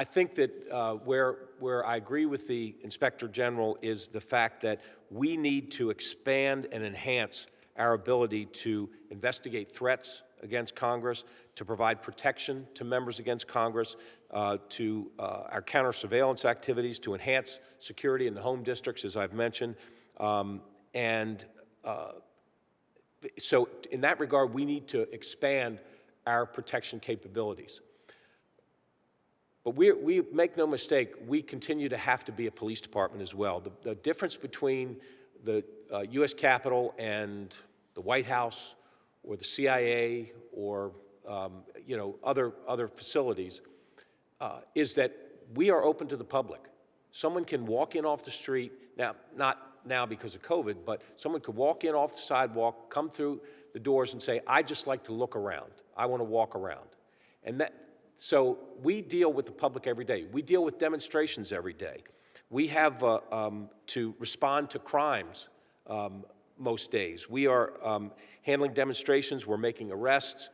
think that where I agree with the Inspector General is the fact that we need to expand and enhance our ability to investigate threats against Congress, to provide protection to members against Congress, to our counter-surveillance activities, to enhance security in the home districts, as I've mentioned. So in that regard, we need to expand our protection capabilities. But we make no mistake, we continue to have to be a police department as well. The difference between the U.S. Capitol and the White House or the CIA or other facilities is that we are open to the public. Someone can walk in off the street, now not now because of COVID, but someone could walk in off the sidewalk, come through the doors and say, "I'd just like to look around. I want to walk around." So we deal with the public every day. We deal with demonstrations every day. We have to respond to crimes most days. We are handling demonstrations. We're making arrests.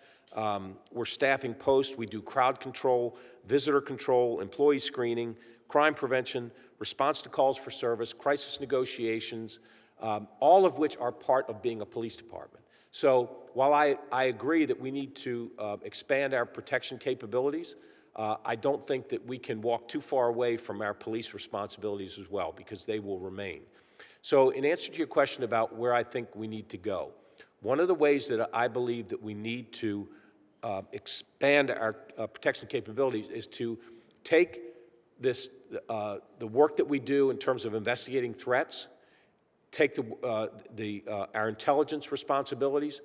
We're staffing posts. We do crowd control, visitor control, employee screening, crime prevention, response to calls for service, crisis negotiations, all of which are part of being a police department. So while I agree that we need to expand our protection capabilities, I don't think that we can walk too far away from our police responsibilities as well, because they will remain. So in answer to your question about where I think we need to go, one of the ways that I believe that we need to expand our protection capabilities is to take this, the work that we do in terms of investigating threats, take our intelligence responsibilities,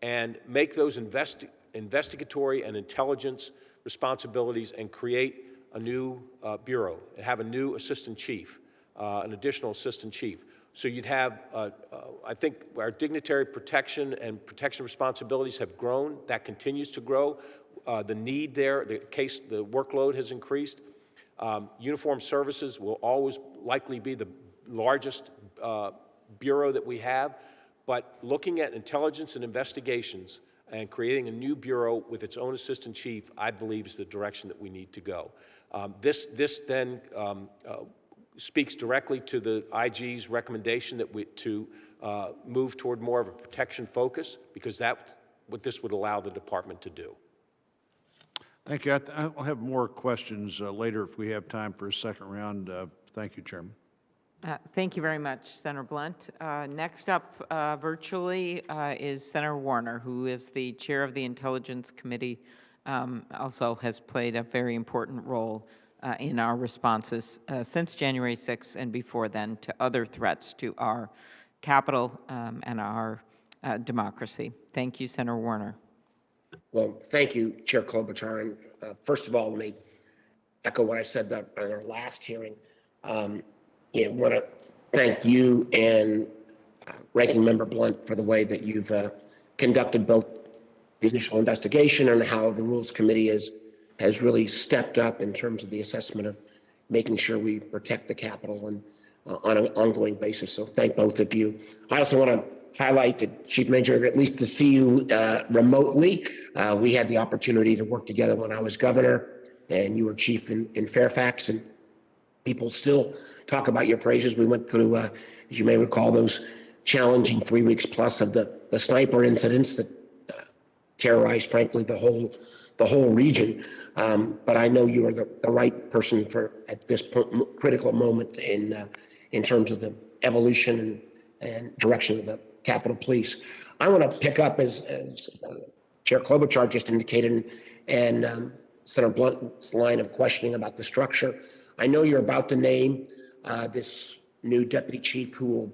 and make those investigatory and intelligence responsibilities and create a new bureau and have a new assistant chief, an additional assistant chief. So you'd have, I think our dignitary protection and protection responsibilities have grown. That continues to grow. The need there, the workload has increased. Uniformed services will always likely be the largest bureau that we have, but looking at intelligence and investigations and creating a new bureau with its own assistant chief, I believe, is the direction that we need to go. This then speaks directly to the IG's recommendation that to move toward more of a protection focus, because that's what this would allow the department to do.
Thank you. I'll have more questions later if we have time for a second round. Thank you, Chairman.
Thank you very much, Senator Blunt. Next up virtually is Senator Warner, who is the chair of the Intelligence Committee, also has played a very important role in our responses since January 6th and before then to other threats to our Capitol and our democracy. Thank you, Senator Warner.
Well, thank you, Chair Klobuchar. And first of all, let me echo what I said on our last hearing. I want to thank you and Ranking Member Blunt for the way that you've conducted both the initial investigation and how the Rules Committee has really stepped up in terms of the assessment of making sure we protect the Capitol and on an ongoing basis. So thank both of you. I also want to highlight to Chief Manger, at least to see you remotely. We had the opportunity to work together when I was governor and you were chief in Fairfax, and people still talk about your praises. We went through, as you may recall, those challenging 3 weeks plus of the sniper incidents that terrorized, frankly, the whole region. But I know you are the right person at this critical moment in terms of the evolution and direction of the Capitol Police. I want to pick up as Chair Klobuchar just indicated, and Senator Blunt's line of questioning about the structure. I know you're about to name this new deputy chief who will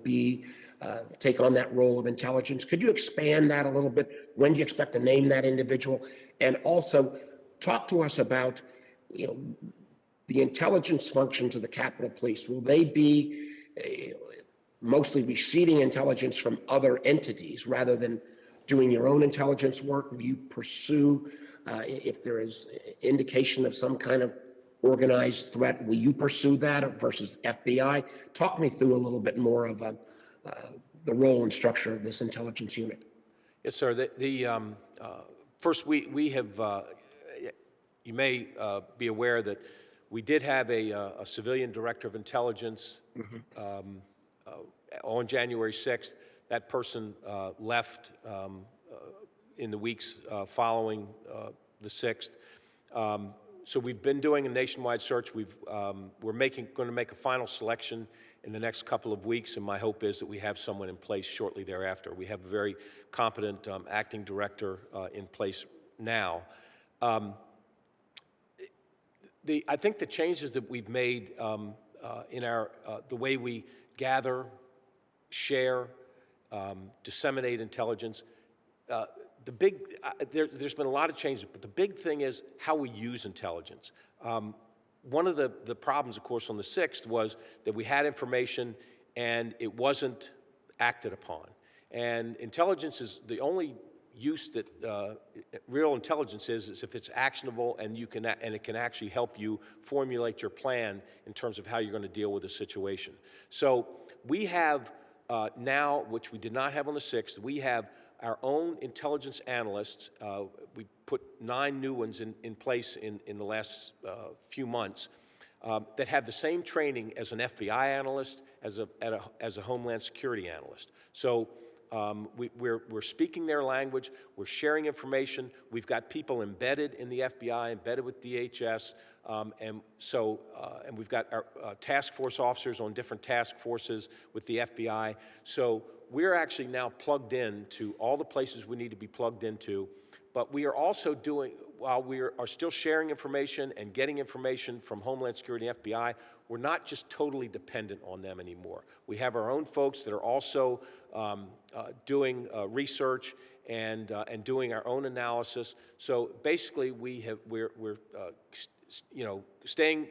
take on that role of intelligence. Could you expand that a little bit? When do you expect to name that individual? And also talk to us about, the intelligence functions of the Capitol Police. Will they be mostly receiving intelligence from other entities rather than doing your own intelligence work? Will you pursue, if there is indication of some kind of organized threat, will you pursue that versus FBI? Talk me through a little bit more of the role and structure of this intelligence unit.
Yes, sir. First, we have, you may be aware that we did have a civilian director of intelligence on January 6th. That person left in the weeks following the 6th. So we've been doing a nationwide search. We're going to make a final selection in the next couple of weeks, and my hope is that we have someone in place shortly thereafter. We have a very competent acting director in place now. I think the changes that we've made in the way we gather, share, disseminate intelligence, there's been a lot of changes, but the big thing is how we use intelligence. One of the problems, of course, on the 6th was that we had information and it wasn't acted upon. And intelligence is the only use that real intelligence is if it's actionable and it can actually help you formulate your plan in terms of how you're going to deal with a situation. So we have now, which we did not have on the 6th, we have our own intelligence analysts. We put 9 new ones in place in the last few months that have the same training as an FBI analyst, as a Homeland Security analyst. So we're speaking their language, we're sharing information, we've got people embedded in the FBI, embedded with DHS, and we've got our task force officers on different task forces with the FBI. So we're actually now plugged in to all the places we need to be plugged into, but we are also doing, while we are still sharing information and getting information from Homeland Security and FBI, we're not just totally dependent on them anymore. We have our own folks that are also doing research and doing our own analysis. So basically, we're staying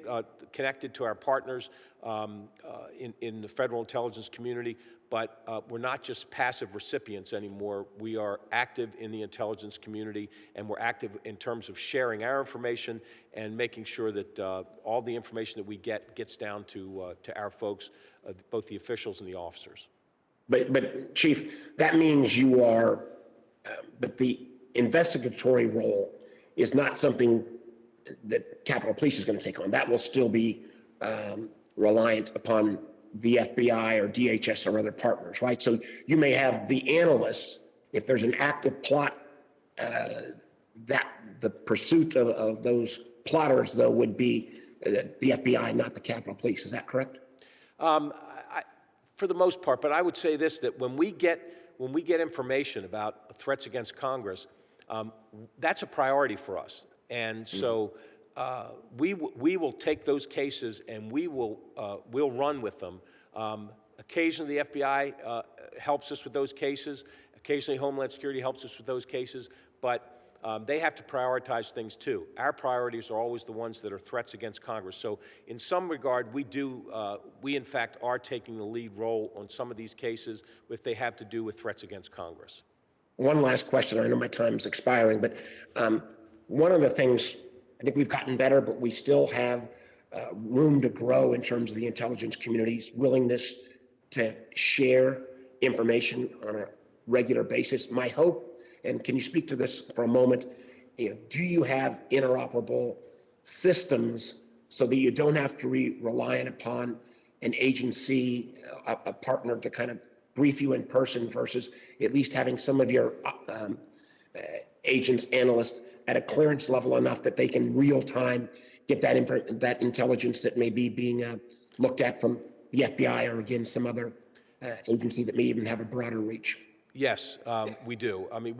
connected to our partners in the federal intelligence community, but we're not just passive recipients anymore. We are active in the intelligence community, and we're active in terms of sharing our information and making sure that all the information that we get gets down to our folks, both the officials and the officers.
But Chief, that means you are, but the investigatory role is not something that Capitol Police is going to take on. That will still be reliant upon the FBI or DHS or other partners, right? So you may have the analysts, if there's an active plot, that the pursuit of those plotters, though, would be the FBI, not the Capitol Police. Is that correct?
For the most part, but I would say this, that when we get information about threats against Congress, that's a priority for us. And so we will take those cases and we'll run with them. Occasionally the FBI helps us with those cases. Occasionally Homeland Security helps us with those cases. But they have to prioritize things too. Our priorities are always the ones that are threats against Congress. So in some regard, we in fact are taking the lead role on some of these cases if they have to do with threats against Congress.
One last question. I know my time's expiring, but one of the things, I think we've gotten better, but we still have room to grow in terms of the intelligence community's willingness to share information on a regular basis. My hope, and can you speak to this for a moment, do you have interoperable systems so that you don't have to rely upon an agency, a partner to kind of brief you in person versus at least having some of your agents, analysts at a clearance level enough that they can real time get that intelligence that may be being looked at from the FBI or again some other agency that may even have a broader reach? Yes,
we do. I mean,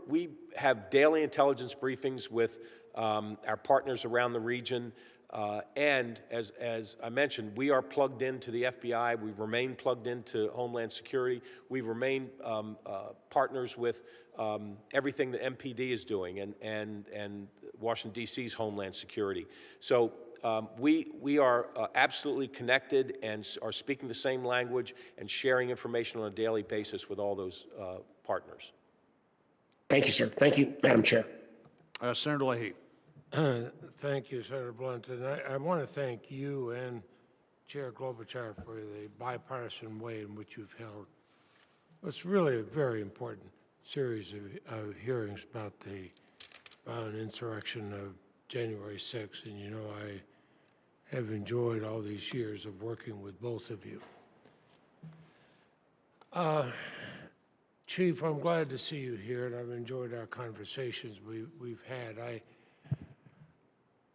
we have daily intelligence briefings with our partners around the region. And as I mentioned, we are plugged into the FBI. We remain plugged into Homeland Security. We remain partners with everything that MPD is doing and Washington, D.C.'s Homeland Security. So we are absolutely connected and are speaking the same language and sharing information on a daily basis with all those partners.
Thank you, sir. Thank you, Madam Chair.
Senator Leahy.
Thank you, Senator Blunt. And I want to thank you and Chair Klobuchar for the bipartisan way in which you've held what's really a very important series of hearings about the violent insurrection of January 6th. And you know, I have enjoyed all these years of working with both of you. Chief, I'm glad to see you here, and I've enjoyed our conversations we've had.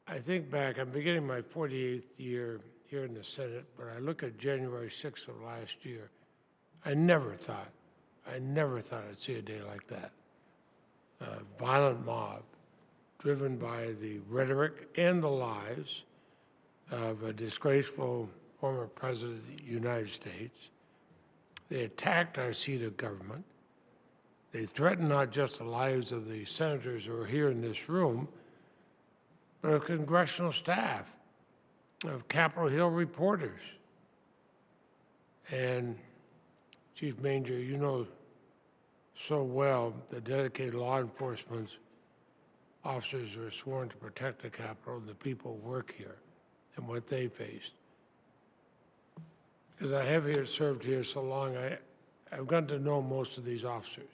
I think back, I'm beginning my 48th year here in the Senate, but I look at January 6th of last year. I never thought I'd see a day like that. A violent mob driven by the rhetoric and the lies of a disgraceful former president of the United States. They attacked our seat of government. They threatened not just the lives of the senators who are here in this room, but of congressional staff, of Capitol Hill reporters. And Chief Manger, you know so well the dedicated law enforcement officers who are sworn to protect the Capitol and the people who work here and what they faced. Because I have served here so long, I've gotten to know most of these officers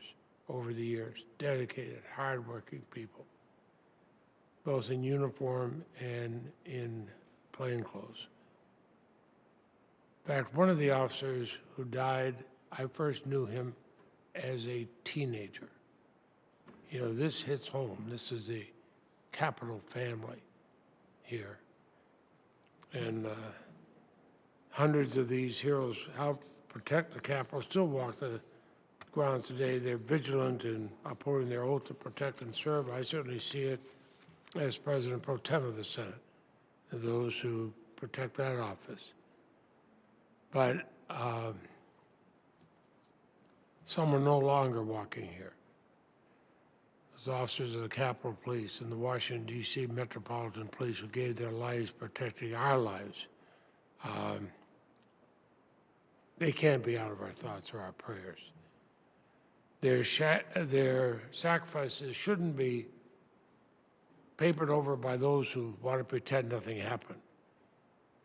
over the years, dedicated, hardworking people, both in uniform and in plainclothes. In fact, one of the officers who died, I first knew him as a teenager. You know, this hits home. This is the Capitol family here. And hundreds of these heroes helped protect the Capitol, still walk the grounds today. They're vigilant in upholding their oath to protect and serve. I certainly see it as President Pro Tem of the Senate, and those who protect that office. But some are no longer walking here. Those officers of the Capitol Police and the Washington, D.C. Metropolitan Police who gave their lives protecting our lives, they can't be out of our thoughts or our prayers. Their sacrifices shouldn't be papered over by those who want to pretend nothing happened.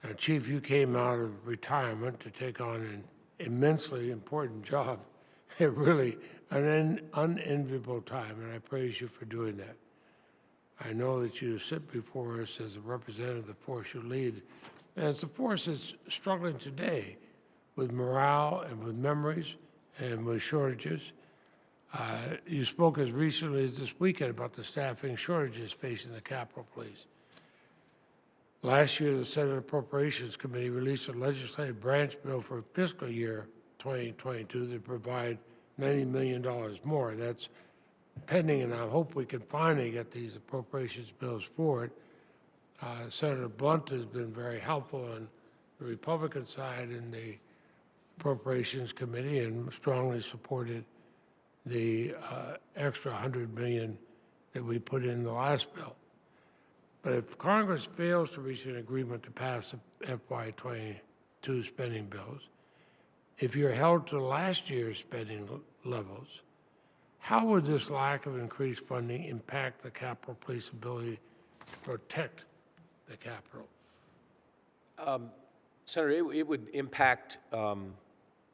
Now, Chief, you came out of retirement to take on an immensely important job at really an unenviable time, and I praise you for doing that. I know that you sit before us as a representative of the force you lead, and it's a force that's struggling today with morale and with memories and with shortages. You spoke as recently as this weekend about the staffing shortages facing the Capitol Police. Last year, the Senate Appropriations Committee released a legislative branch bill for fiscal year 2022 that provide $90 million more. That's pending, and I hope we can finally get these appropriations bills forward. Senator Blunt has been very helpful on the Republican side in the Appropriations Committee and strongly supported the extra $100 million that we put in the last bill. But if Congress fails to reach an agreement to pass the FY22 spending bills, if you're held to last year's spending levels, how would this lack of increased funding impact the Capitol Police ability to protect the Capitol?
Senator, it would impact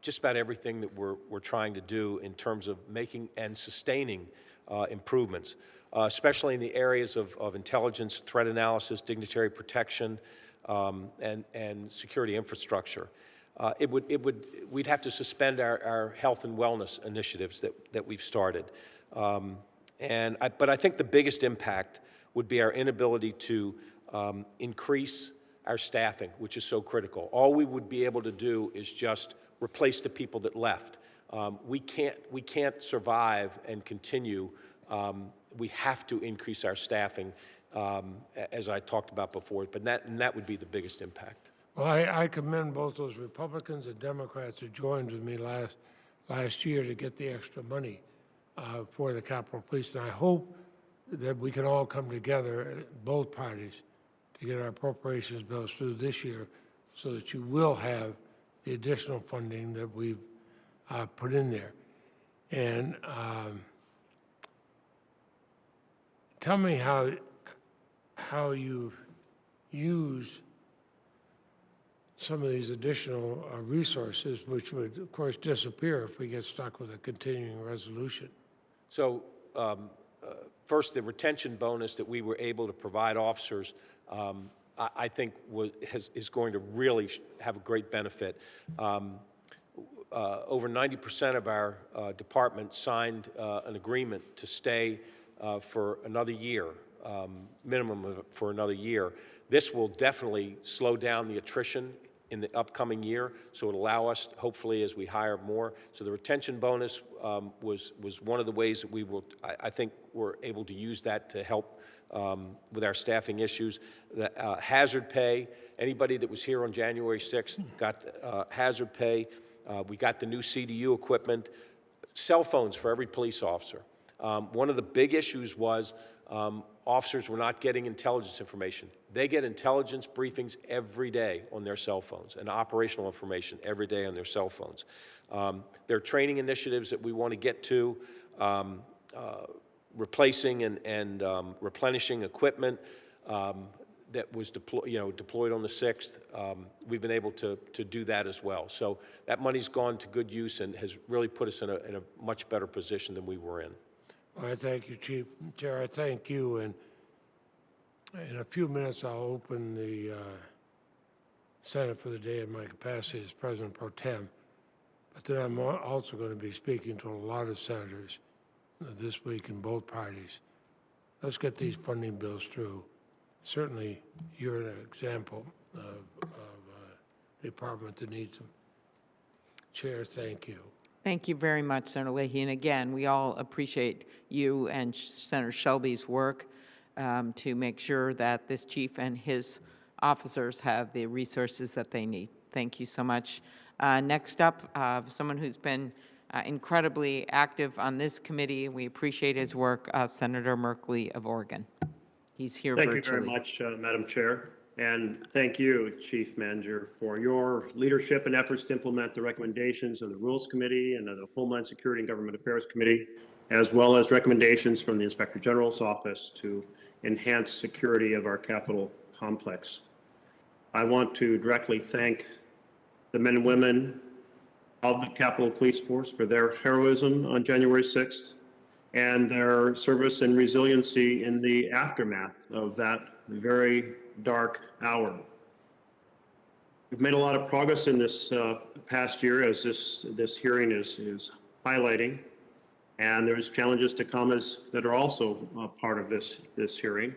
just about everything that we're trying to do in terms of making and sustaining improvements, especially in the areas of intelligence, threat analysis, dignitary protection, and security infrastructure. We'd have to suspend our health and wellness initiatives that we've started. But I think the biggest impact would be our inability to increase our staffing, which is so critical. All we would be able to do is just replace the people that left. We can't survive and continue. We have to increase our staffing, as I talked about before, but that would be the biggest impact.
Well, I commend both those Republicans and Democrats who joined with me last year to get the extra money for the Capitol Police, and I hope that we can all come together, both parties, to get our appropriations bills through this year so that you will have the additional funding that we've put in there. And tell me how you've used some of these additional resources, which would, of course, disappear if we get stuck with a continuing resolution.
So first, the retention bonus that we were able to provide officers, I think is going to really have a great benefit. over 90% of our department signed an agreement to stay for another year, for another year. This will definitely slow down the attrition in the upcoming year, so it'll allow us, hopefully, as we hire more. So the retention bonus was one of the ways that we will, I think we're able to use that to help with our staffing issues. The hazard pay, anybody that was here on January 6th got hazard pay. We got the new CDU equipment, cell phones for every police officer. One of the big issues was officers were not getting intelligence information. They get intelligence briefings every day on their cell phones and operational information every day on their cell phones. There are training initiatives that we want to get to, replacing and replenishing equipment that was deployed on the 6th. We've been able to do that as well. So that money's gone to good use and has really put us in a much better position than we were in.
Well, I thank you, Chief. Chair, I thank you. And in a few minutes, I'll open the Senate for the day in my capacity as President Pro Tem. But then I'm also going to be speaking to a lot of senators this week in both parties. Let's get these funding bills through. Certainly, you're an example of a department that needs them. Chair, thank you.
Thank you very much, Senator Leahy. And again, we all appreciate you and Senator Shelby's work to make sure that this chief and his officers have the resources that they need. Thank you so much. Next up, someone who's been incredibly active on this committee. We appreciate his work, Senator Merkley of Oregon. He's here virtually.
Thank you very much, Madam Chair. And thank you, Chief Manger, for your leadership and efforts to implement the recommendations of the Rules Committee and of the Homeland Security and Government Affairs Committee, as well as recommendations from the Inspector General's office to enhance security of our Capitol complex. I want to directly thank the men and women of the Capitol Police Force for their heroism on January 6th and their service and resiliency in the aftermath of that very dark hour. We've made a lot of progress in this past year, as this hearing is highlighting, and there's challenges to come that are also part of this hearing.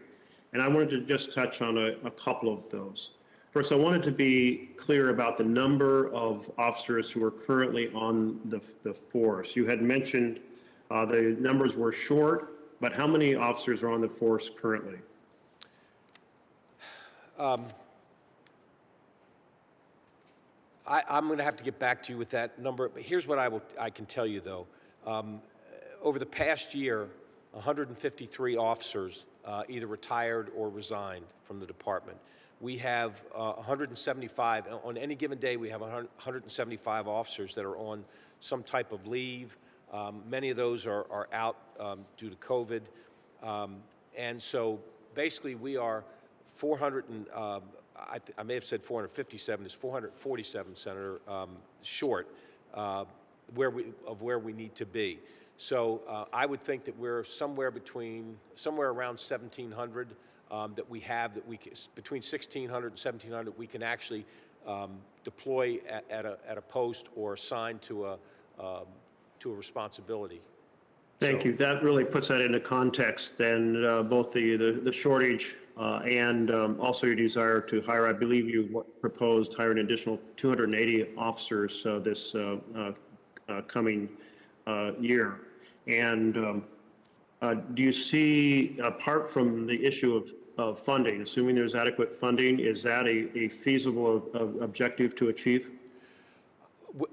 And I wanted to just touch on a couple of those. First, I wanted to be clear about the number of officers who are currently on the force. You had mentioned the numbers were short, but how many officers are on the force currently?
I'm going to have to get back to you with that number, but here's what I can tell you, though. Over the past year, 153 officers either retired or resigned from the department. We have 175, on any given day, we have 175 officers that are on some type of leave. Many of those are out due to COVID. And so basically we are 400 and, I may have said 457, it's 447, Senator, short where we need to be. So I would think that we're somewhere around 1,700 that we have, between 1,600 and 1,700 we can actually deploy at a post or assign to a responsibility.
Thank you. That really puts that into context, and both the shortage and also your desire to hire. I believe you proposed hiring an additional 280 officers this coming year. And do you see, apart from the issue of funding, assuming there's adequate funding, is that a feasible objective to achieve?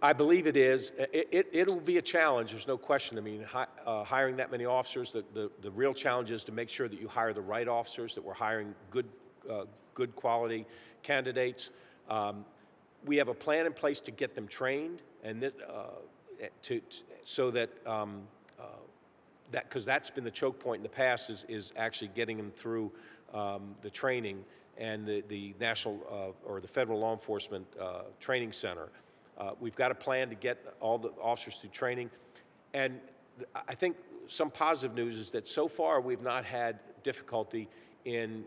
I believe it is. It'll be a challenge, there's no question. I mean, hiring that many officers, the real challenge is to make sure that you hire the right officers, that we're hiring good quality candidates. We have a plan in place to get them trained, and so that, because that's been the choke point in the past, is actually getting them through the training and the national or the federal law enforcement training center. We've got a plan to get all the officers through training. And I think some positive news is that so far we've not had difficulty in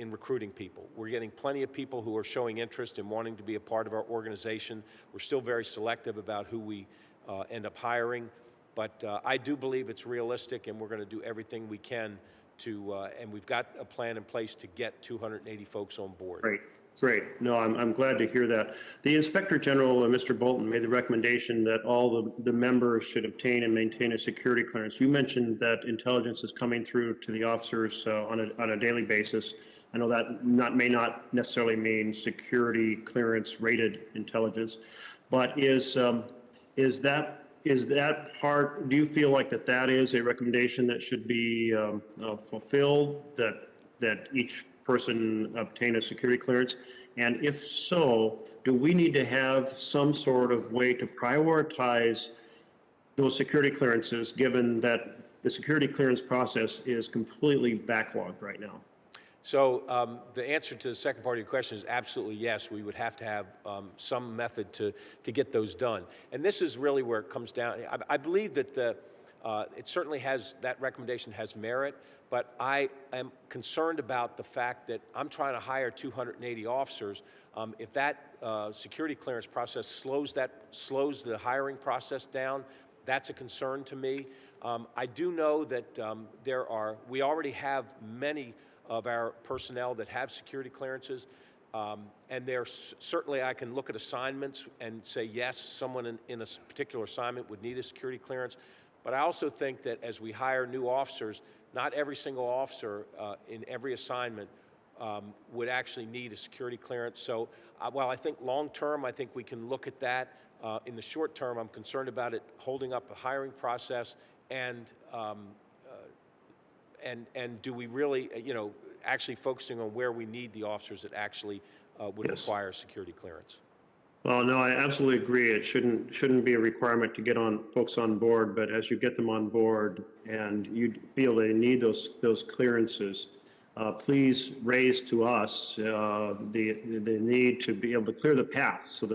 recruiting people. We're getting plenty of people who are showing interest in wanting to be a part of our organization. We're still very selective about who we end up hiring, but I do believe it's realistic, and we're going to do everything we can to, and we've got a plan in place to get 280 folks on board.
Great, great. No, I'm glad to hear that. The Inspector General, Mr. Bolton, made the recommendation that all the members should obtain and maintain a security clearance. You mentioned that intelligence is coming through to the officers on a daily basis. I know that may not necessarily mean security clearance rated intelligence, but is that part, do you feel like that is a recommendation that should be fulfilled, that each person obtain a security clearance? And if so, do we need to have some sort of way to prioritize those security clearances, given that the security clearance process is completely backlogged right now?
So the answer to the second part of your question is absolutely yes. We would have to have some method to get those done. And this is really where it comes down. I believe that it certainly has, that recommendation has merit, but I am concerned about the fact that I'm trying to hire 280 officers. If that security clearance process slows the hiring process down, that's a concern to me. I do know that we already have many of our personnel that have security clearances. And certainly I can look at assignments and say, yes, someone in a particular assignment would need a security clearance. But I also think that as we hire new officers, not every single officer in every assignment would actually need a security clearance. So while I think long-term, I think we can look at that. In the short term, I'm concerned about it holding up the hiring process, and do we really, actually focusing on where we need the officers that actually would require security clearance?
Well, no, I absolutely agree. It shouldn't be a requirement to get folks on board, but as you get them on board and you feel they need those clearances, please raise to us the need to be able to clear the path so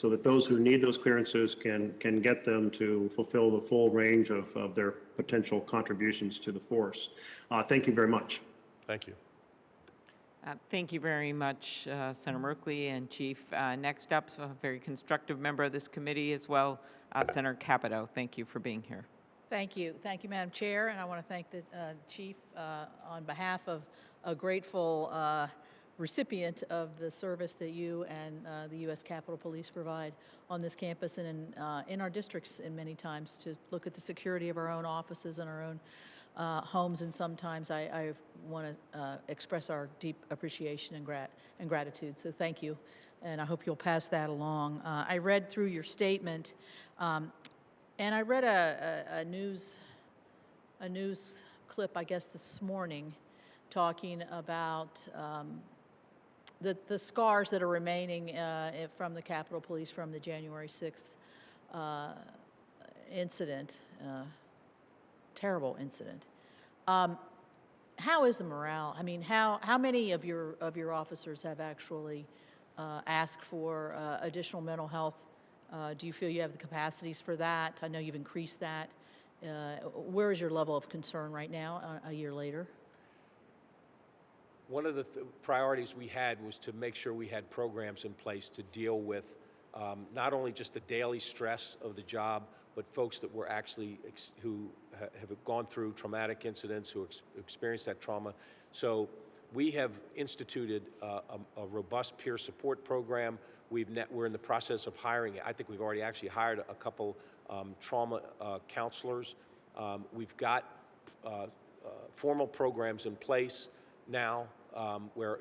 that those who need those clearances can get them to fulfill the full range of their potential contributions to the force. Thank you very much.
Thank you.
Thank you very much, Senator Merkley and Chief. Next up, a very constructive member of this committee as well, Senator Capito. Thank you for being here.
Thank you. Thank you, Madam Chair, and I want to thank the Chief on behalf of a grateful recipient of the service that you and the U.S. Capitol Police provide on this campus and in our districts, and many times to look at the security of our own offices and our own homes, and sometimes I want to express our deep appreciation and gratitude. So thank you, and I hope you'll pass that along. I read through your statement, and I read a news clip, I guess, this morning, talking about the scars that are remaining from the Capitol Police from the January 6th incident. Terrible incident. How is the morale? I mean, how many of your officers have actually asked for additional mental health? Do you feel you have the capacities for that? I know you've increased that. Where is your level of concern right now, a year later?
One of the priorities we had was to make sure we had programs in place to deal with not only just the daily stress of the job, but folks that were actually who have gone through traumatic incidents, who experienced that trauma. So we have instituted a robust peer support program. We're in the process of hiring. I think we've already actually hired a couple trauma counselors. We've got formal programs in place now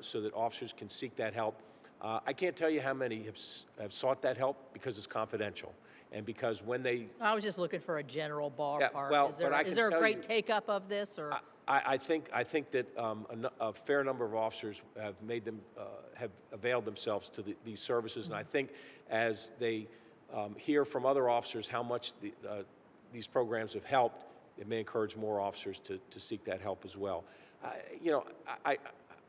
so that officers can seek that help. I can't tell you how many have sought that help because it's confidential, and because when they...
I was just looking for a general ballpark.
Yeah, well,
is there a great take-up of this, or...
I think that a fair number of officers have have availed themselves to these services, and I think as they hear from other officers how much these programs have helped, it may encourage more officers to seek that help as well.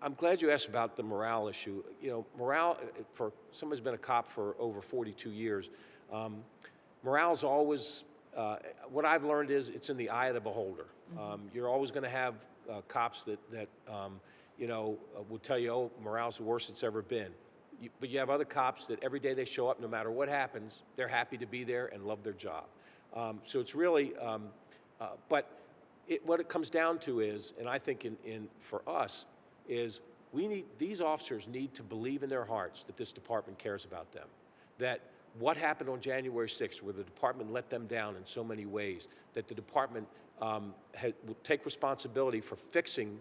I'm glad you asked about the morale issue. Morale, for someone who's been a cop for over 42 years, morale is always, what I've learned is it's in the eye of the beholder. You're always going to have cops that will tell you, oh, morale's the worst it's ever been. But you have other cops that every day they show up, no matter what happens, they're happy to be there and love their job. So it's really, but what it comes down to is, and I think for us, is these officers need to believe in their hearts that this department cares about them, that what happened on January 6th, where the department let them down in so many ways, that the department will take responsibility for fixing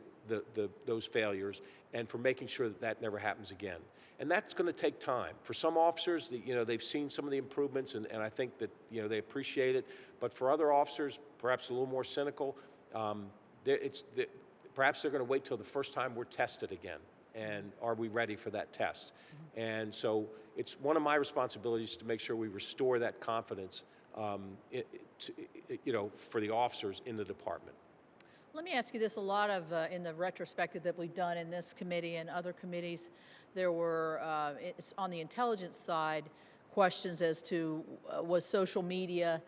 those failures and for making sure that that never happens again. And that's going to take time. For some officers, they've seen some of the improvements, and I think that they appreciate it. But for other officers, perhaps a little more cynical, perhaps they're going to wait till the first time we're tested again. And are we ready for that test? And so it's one of my responsibilities to make sure we restore that confidence, for the officers in the department.
Let me ask you this. A lot of, in the retrospective that we've done in this committee and other committees, there were, it's on the intelligence side, questions as to was social media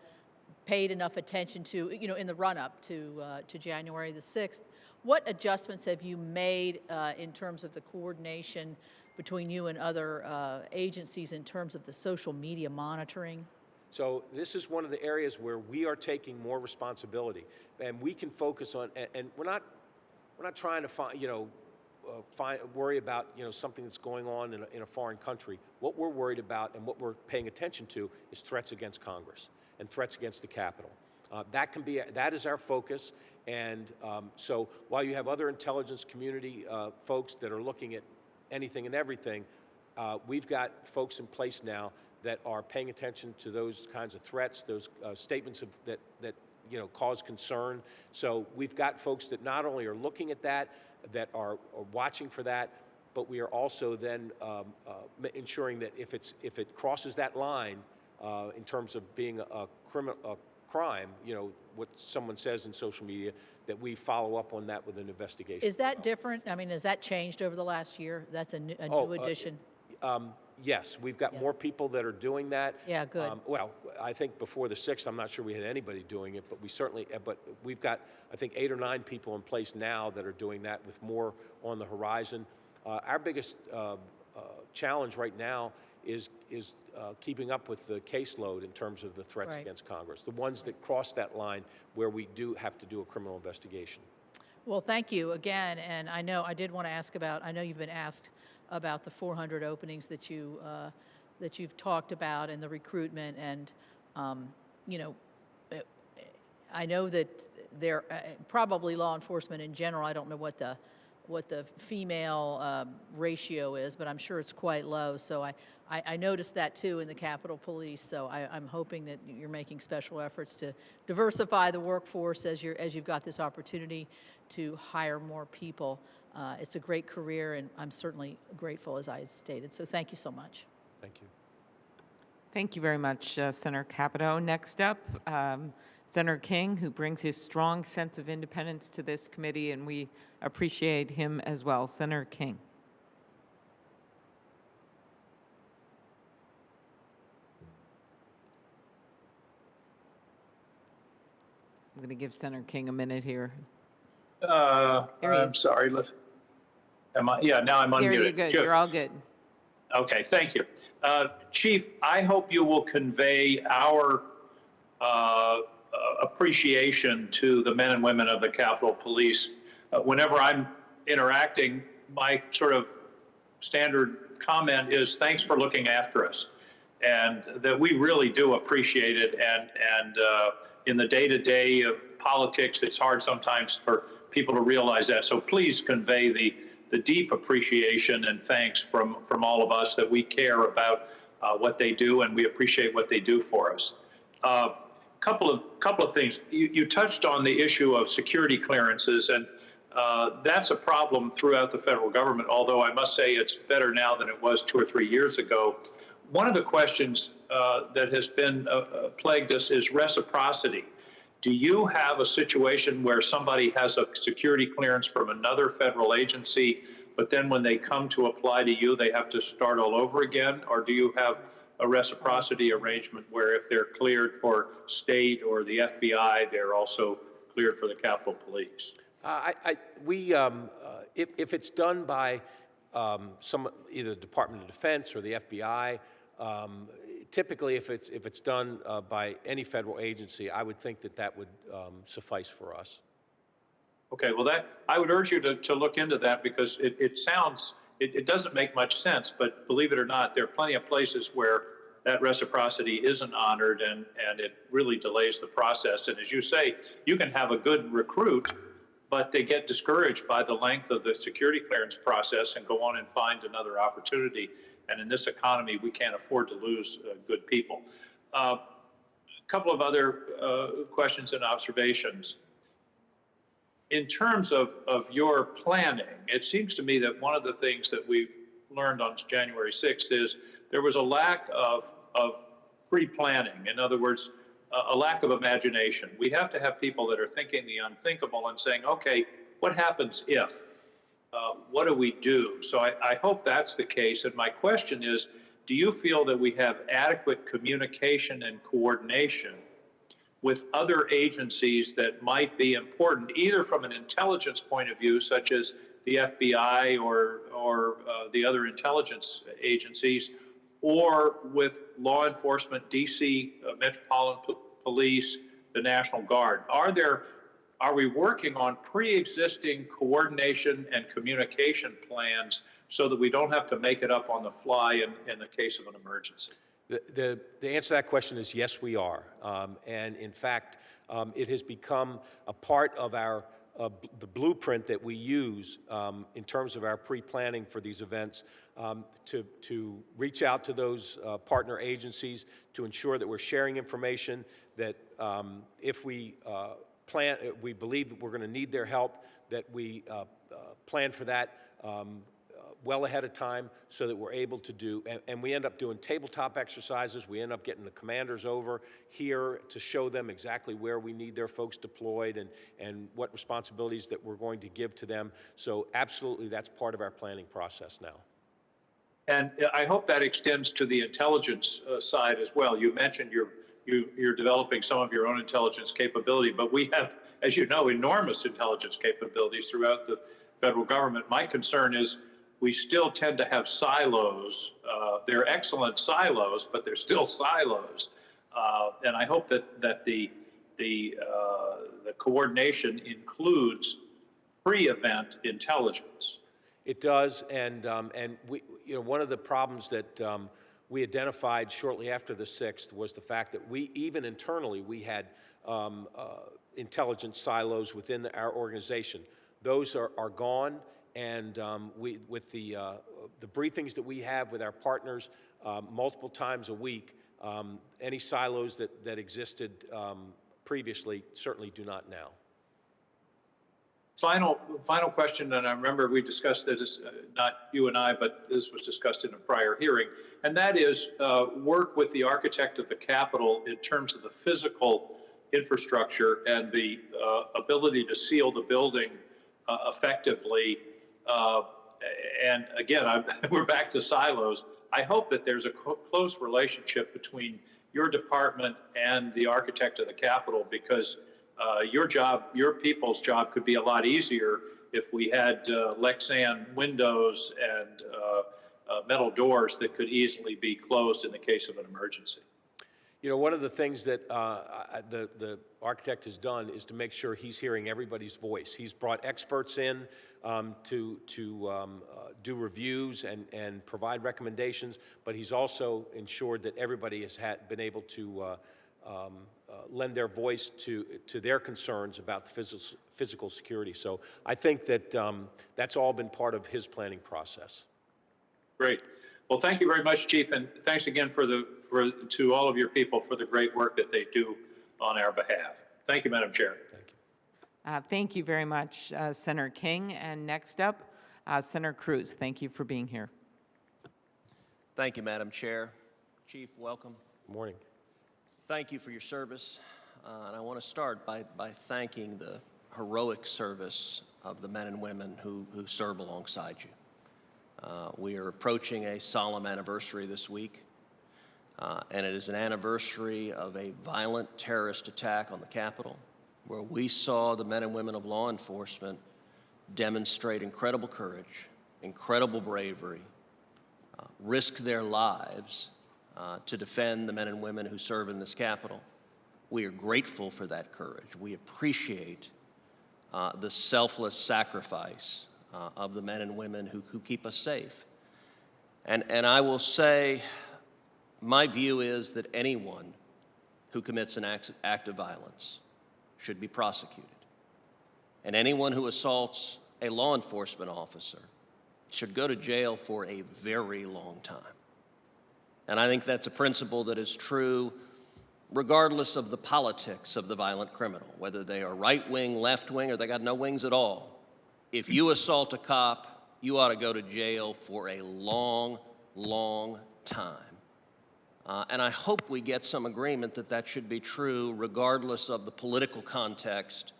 paid enough attention to, in the run-up to January the 6th. What adjustments have you made in terms of the coordination between you and other agencies in terms of the social media monitoring?
So this is one of the areas where we are taking more responsibility, and we can focus on. And we're not trying to worry about something that's going on in a foreign country. What we're worried about and what we're paying attention to is threats against Congress and threats against the Capitol. That is our focus. And so while you have other intelligence community folks that are looking at anything and everything, we've got folks in place now that are paying attention to those kinds of threats, those statements that cause concern. So we've got folks that not only are looking at that are watching for that, but we are also then ensuring that if it crosses that line in terms of being a crime, what someone says in social media, that we follow up on that with an investigation.
Is that different? I mean, has that changed over the last year? That's a new addition.
Yes, we've got more people that are doing that.
Yeah, good.
Well, I think before the 6th, I'm not sure we had anybody doing it, but we've got, I think, 8 or 9 people in place now that are doing that, with more on the horizon. Our biggest challenge right now is keeping up with the caseload in terms of the threats against Congress, the ones that cross that line where we do have to do a criminal investigation.
Well, thank you again. And I know I did want to ask about, I know you've been asked about the 400 openings that you've talked about and the recruitment. And, I know that there probably law enforcement in general, I don't know what the female ratio is, but I'm sure it's quite low. So I noticed that too in the Capitol Police. So I'm hoping that you're making special efforts to diversify the workforce as you've got this opportunity to hire more people. It's a great career, and I'm certainly grateful, as I stated. So thank you so much.
Thank you.
Thank you very much, Senator Capito. Next up, Senator King, who brings his strong sense of independence to this committee, and we appreciate him as well. Senator King. I'm going to give Senator King a minute here.
I'm sorry. Yeah, now I'm unmuted.
There you're good. You're all good.
Okay, thank you. Chief, I hope you will convey our appreciation to the men and women of the Capitol Police. Whenever I'm interacting, my sort of standard comment is thanks for looking after us, and that we really do appreciate it. And in the day-to-day of politics, it's hard sometimes for people to realize that. So please convey the deep appreciation and thanks from all of us, that we care about what they do, and we appreciate what they do for us. Couple of things. You touched on the issue of security clearances, and that's a problem throughout the federal government, although I must say it's better now than it was 2 or 3 years ago. One of the questions that has been plagued us is reciprocity. Do you have a situation where somebody has a security clearance from another federal agency, but then when they come to apply to you, they have to start all over again? Or do you have a reciprocity arrangement where if they're cleared for state or the FBI, they're also cleared for the Capitol Police?
If it's done by either the Department of Defense or the FBI, typically if it's done by any federal agency, I would think that that would suffice for us.
Okay, well, I would urge you to look into that, because it doesn't make much sense, but believe it or not, there are plenty of places where that reciprocity isn't honored, and it really delays the process. And as you say, you can have a good recruit, but they get discouraged by the length of the security clearance process and go on and find another opportunity. And in this economy, we can't afford to lose good people. A couple of other questions and observations. In terms of your planning, it seems to me that one of the things that we learned on January 6th is there was a lack of pre-planning. In other words, a lack of imagination. We have to have people that are thinking the unthinkable and saying, okay, what happens if? What do we do? So I hope that's the case. And my question is, do you feel that we have adequate communication and coordination with other agencies that might be important, either from an intelligence point of view, such as the FBI or the other intelligence agencies, or with law enforcement, DC, Metropolitan Police, the National Guard? Are we working on pre-existing coordination and communication plans so that we don't have to make it up on the fly in the case of an emergency?
The answer to that question is yes, we are. And in fact, it has become a part of our the blueprint that we use in terms of our pre-planning for these events to reach out to those partner agencies to ensure that we're sharing information, that if we we believe that we're going to need their help, that we plan for that well ahead of time so that we're able to do, and we end up doing tabletop exercises. We end up getting the commanders over here to show them exactly where we need their folks deployed and what responsibilities that we're going to give to them. So absolutely, that's part of our planning process now.
And I hope that extends to the intelligence side as well. You mentioned you're developing some of your own intelligence capability, but we have, as you know, enormous intelligence capabilities throughout the federal government. My concern is we still tend to have silos. They're excellent silos, but they're still silos. And I hope that the coordination includes pre-event intelligence.
It does, and we, one of the problems that we identified shortly after the 6th was the fact that even internally, we had intelligence silos within our organization. Those are gone. And with the briefings that we have with our partners multiple times a week, any silos that existed previously certainly do not now.
Final question, and I remember we discussed this, not you and I, but this was discussed in a prior hearing, and that is work with the architect of the Capitol in terms of the physical infrastructure and the ability to seal the building effectively. And again, we're back to silos. I hope that there's a close relationship between your department and the architect of the Capitol, because your people's job could be a lot easier if we had Lexan windows and metal doors that could easily be closed in the case of an emergency.
One of the things that the architect has done is to make sure he's hearing everybody's voice. He's brought experts in to do reviews and provide recommendations, but he's also ensured that everybody has been able to lend their voice to their concerns about the physical security. So I think that that's all been part of his planning process.
Great. Well, thank you very much, Chief, and thanks again to all of your people for the great work that they do on our behalf. Thank you, Madam Chair.
Thank you.
Thank you very much, Senator King. And next up, Senator Cruz. Thank you for being here.
Thank you, Madam Chair. Chief, welcome.
Good morning.
Thank you for your service. And I want to start by thanking the heroic service of the men and women who serve alongside you. We are approaching a solemn anniversary this week, and it is an anniversary of a violent terrorist attack on the Capitol, where we saw the men and women of law enforcement demonstrate incredible courage, incredible bravery, risk their lives to defend the men and women who serve in this Capitol. We are grateful for that courage. We appreciate the selfless sacrifice of the men and women who keep us safe. And I will say, my view is that anyone who commits an act of violence should be prosecuted. And anyone who assaults a law enforcement officer should go to jail for a very long time. And I think that's a principle that is true regardless of the politics of the violent criminal, whether they are right-wing, left-wing, or they got no wings at all. If you assault a cop, you ought to go to jail for a long, long time. And I hope we get some agreement that that should be true regardless of the political context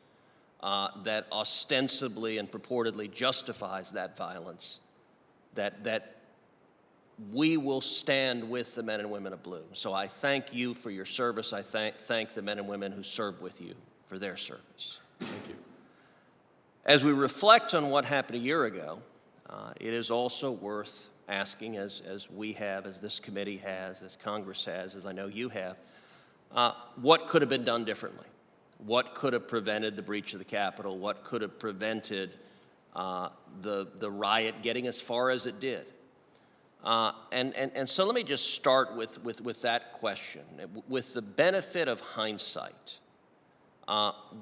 that ostensibly and purportedly justifies that violence, that we will stand with the men and women of blue. So I thank you for your service. I thank the men and women who serve with you for their service.
Thank you.
As we reflect on what happened a year ago, it is also worth asking, as we have, as this committee has, as Congress has, as I know you have, what could have been done differently? What could have prevented the breach of the Capitol? What could have prevented the riot getting as far as it did? And so let me just start with that question. With the benefit of hindsight,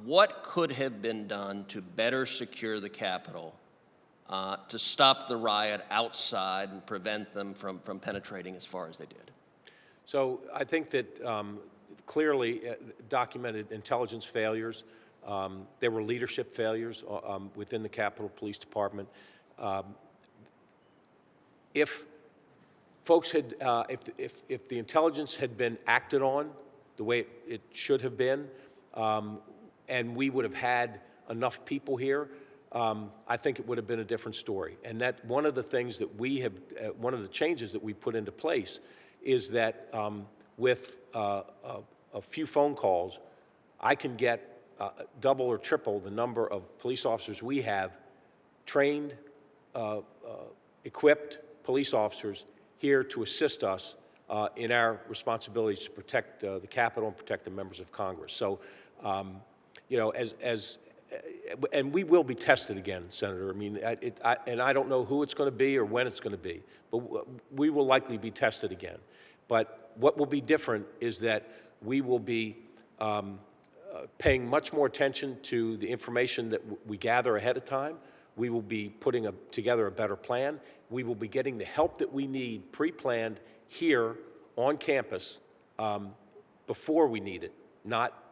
what could have been done to better secure the Capitol, to stop the riot outside and prevent them from penetrating as far as they did?
So I think that clearly documented intelligence failures. There were leadership failures within the Capitol Police Department. If folks had, if the intelligence had been acted on the way it should have been, and we would have had enough people here, I think it would have been a different story. And that one of the things that we have, one of the changes that we put into place is that with a few phone calls, I can get double or triple the number of police officers we have, trained, equipped police officers here to assist us in our responsibilities to protect the Capitol and protect the members of Congress. So, you know, and we will be tested again, Senator. I mean, and I don't know who it's going to be or when it's going to be, but we will likely be tested again. But what will be different is that we will be paying much more attention to the information that we gather ahead of time. We will be putting together a better plan. We will be getting the help that we need pre-planned here on campus before we need it, not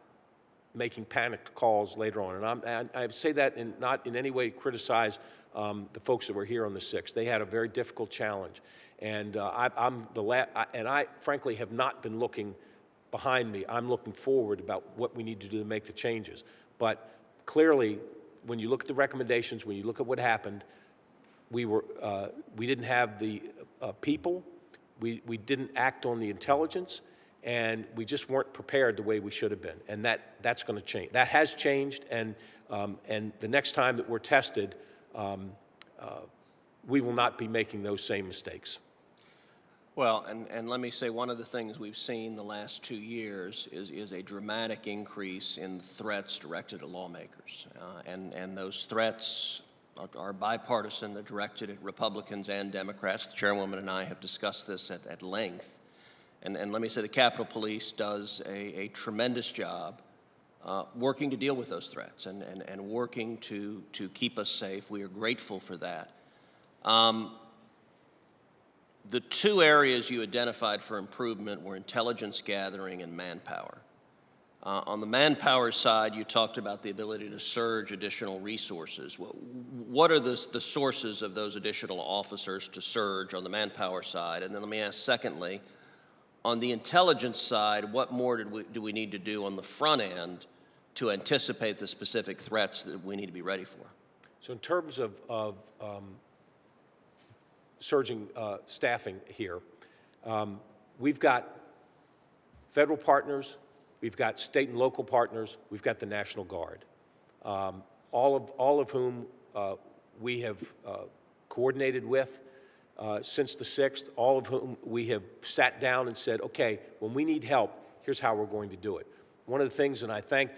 making panicked calls later on. And I say that not in any way criticize the folks that were here on the 6th. They had a very difficult challenge. And I frankly have not been looking behind me. I'm looking forward about what we need to do to make the changes. But clearly, when you look at the recommendations, when you look at what happened, we didn't have the people, we didn't act on the intelligence, and we just weren't prepared the way we should have been. And that's going to change. That has changed, and the next time that we're tested, we will not be making those same mistakes.
Well, and let me say one of the things we've seen the last 2 years is a dramatic increase in threats directed at lawmakers. And those threats are bipartisan. They're directed at Republicans and Democrats. The Chairwoman and I have discussed this at length. And let me say the Capitol Police does a tremendous job working to deal with those threats and working to keep us safe. We are grateful for that. The two areas you identified for improvement were intelligence gathering and manpower. On the manpower side, you talked about the ability to surge additional resources. What are the sources of those additional officers to surge on the manpower side? And then let me ask secondly, on the intelligence side, what more do we need to do on the front end to anticipate the specific threats that we need to be ready for?
So in terms of surging staffing here, we've got federal partners, we've got state and local partners, we've got the National Guard, all of whom we have coordinated with since the 6th, all of whom we have sat down and said, okay, when we need help, here's how we're going to do it. One of the things, and I thank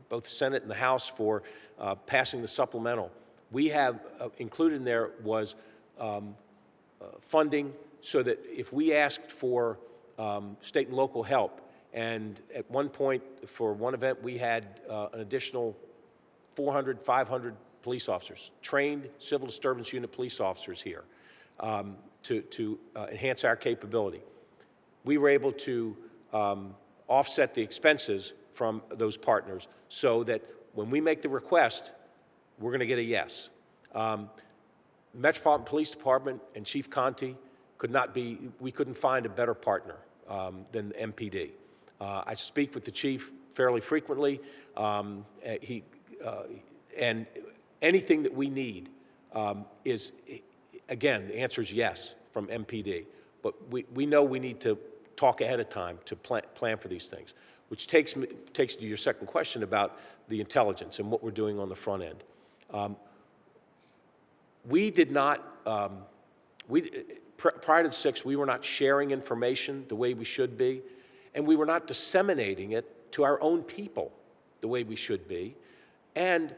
both the Senate and the House for passing the supplemental, we have included in there was funding so that if we asked for state and local help, and at one point for one event we had an additional 400, 500 police officers, trained civil disturbance unit police officers here to enhance our capability. We were able to offset the expenses from those partners so that when we make the request, we're going to get a yes. Metropolitan Police Department and Chief Conte we couldn't find a better partner than the MPD. I speak with the chief fairly frequently. And anything that we need is, again, the answer is yes from MPD. But we know we need to talk ahead of time to plan for these things, which takes to your second question about the intelligence and what we're doing on the front end. We did not, prior to the 6th, we were not sharing information the way we should be, and we were not disseminating it to our own people the way we should be. And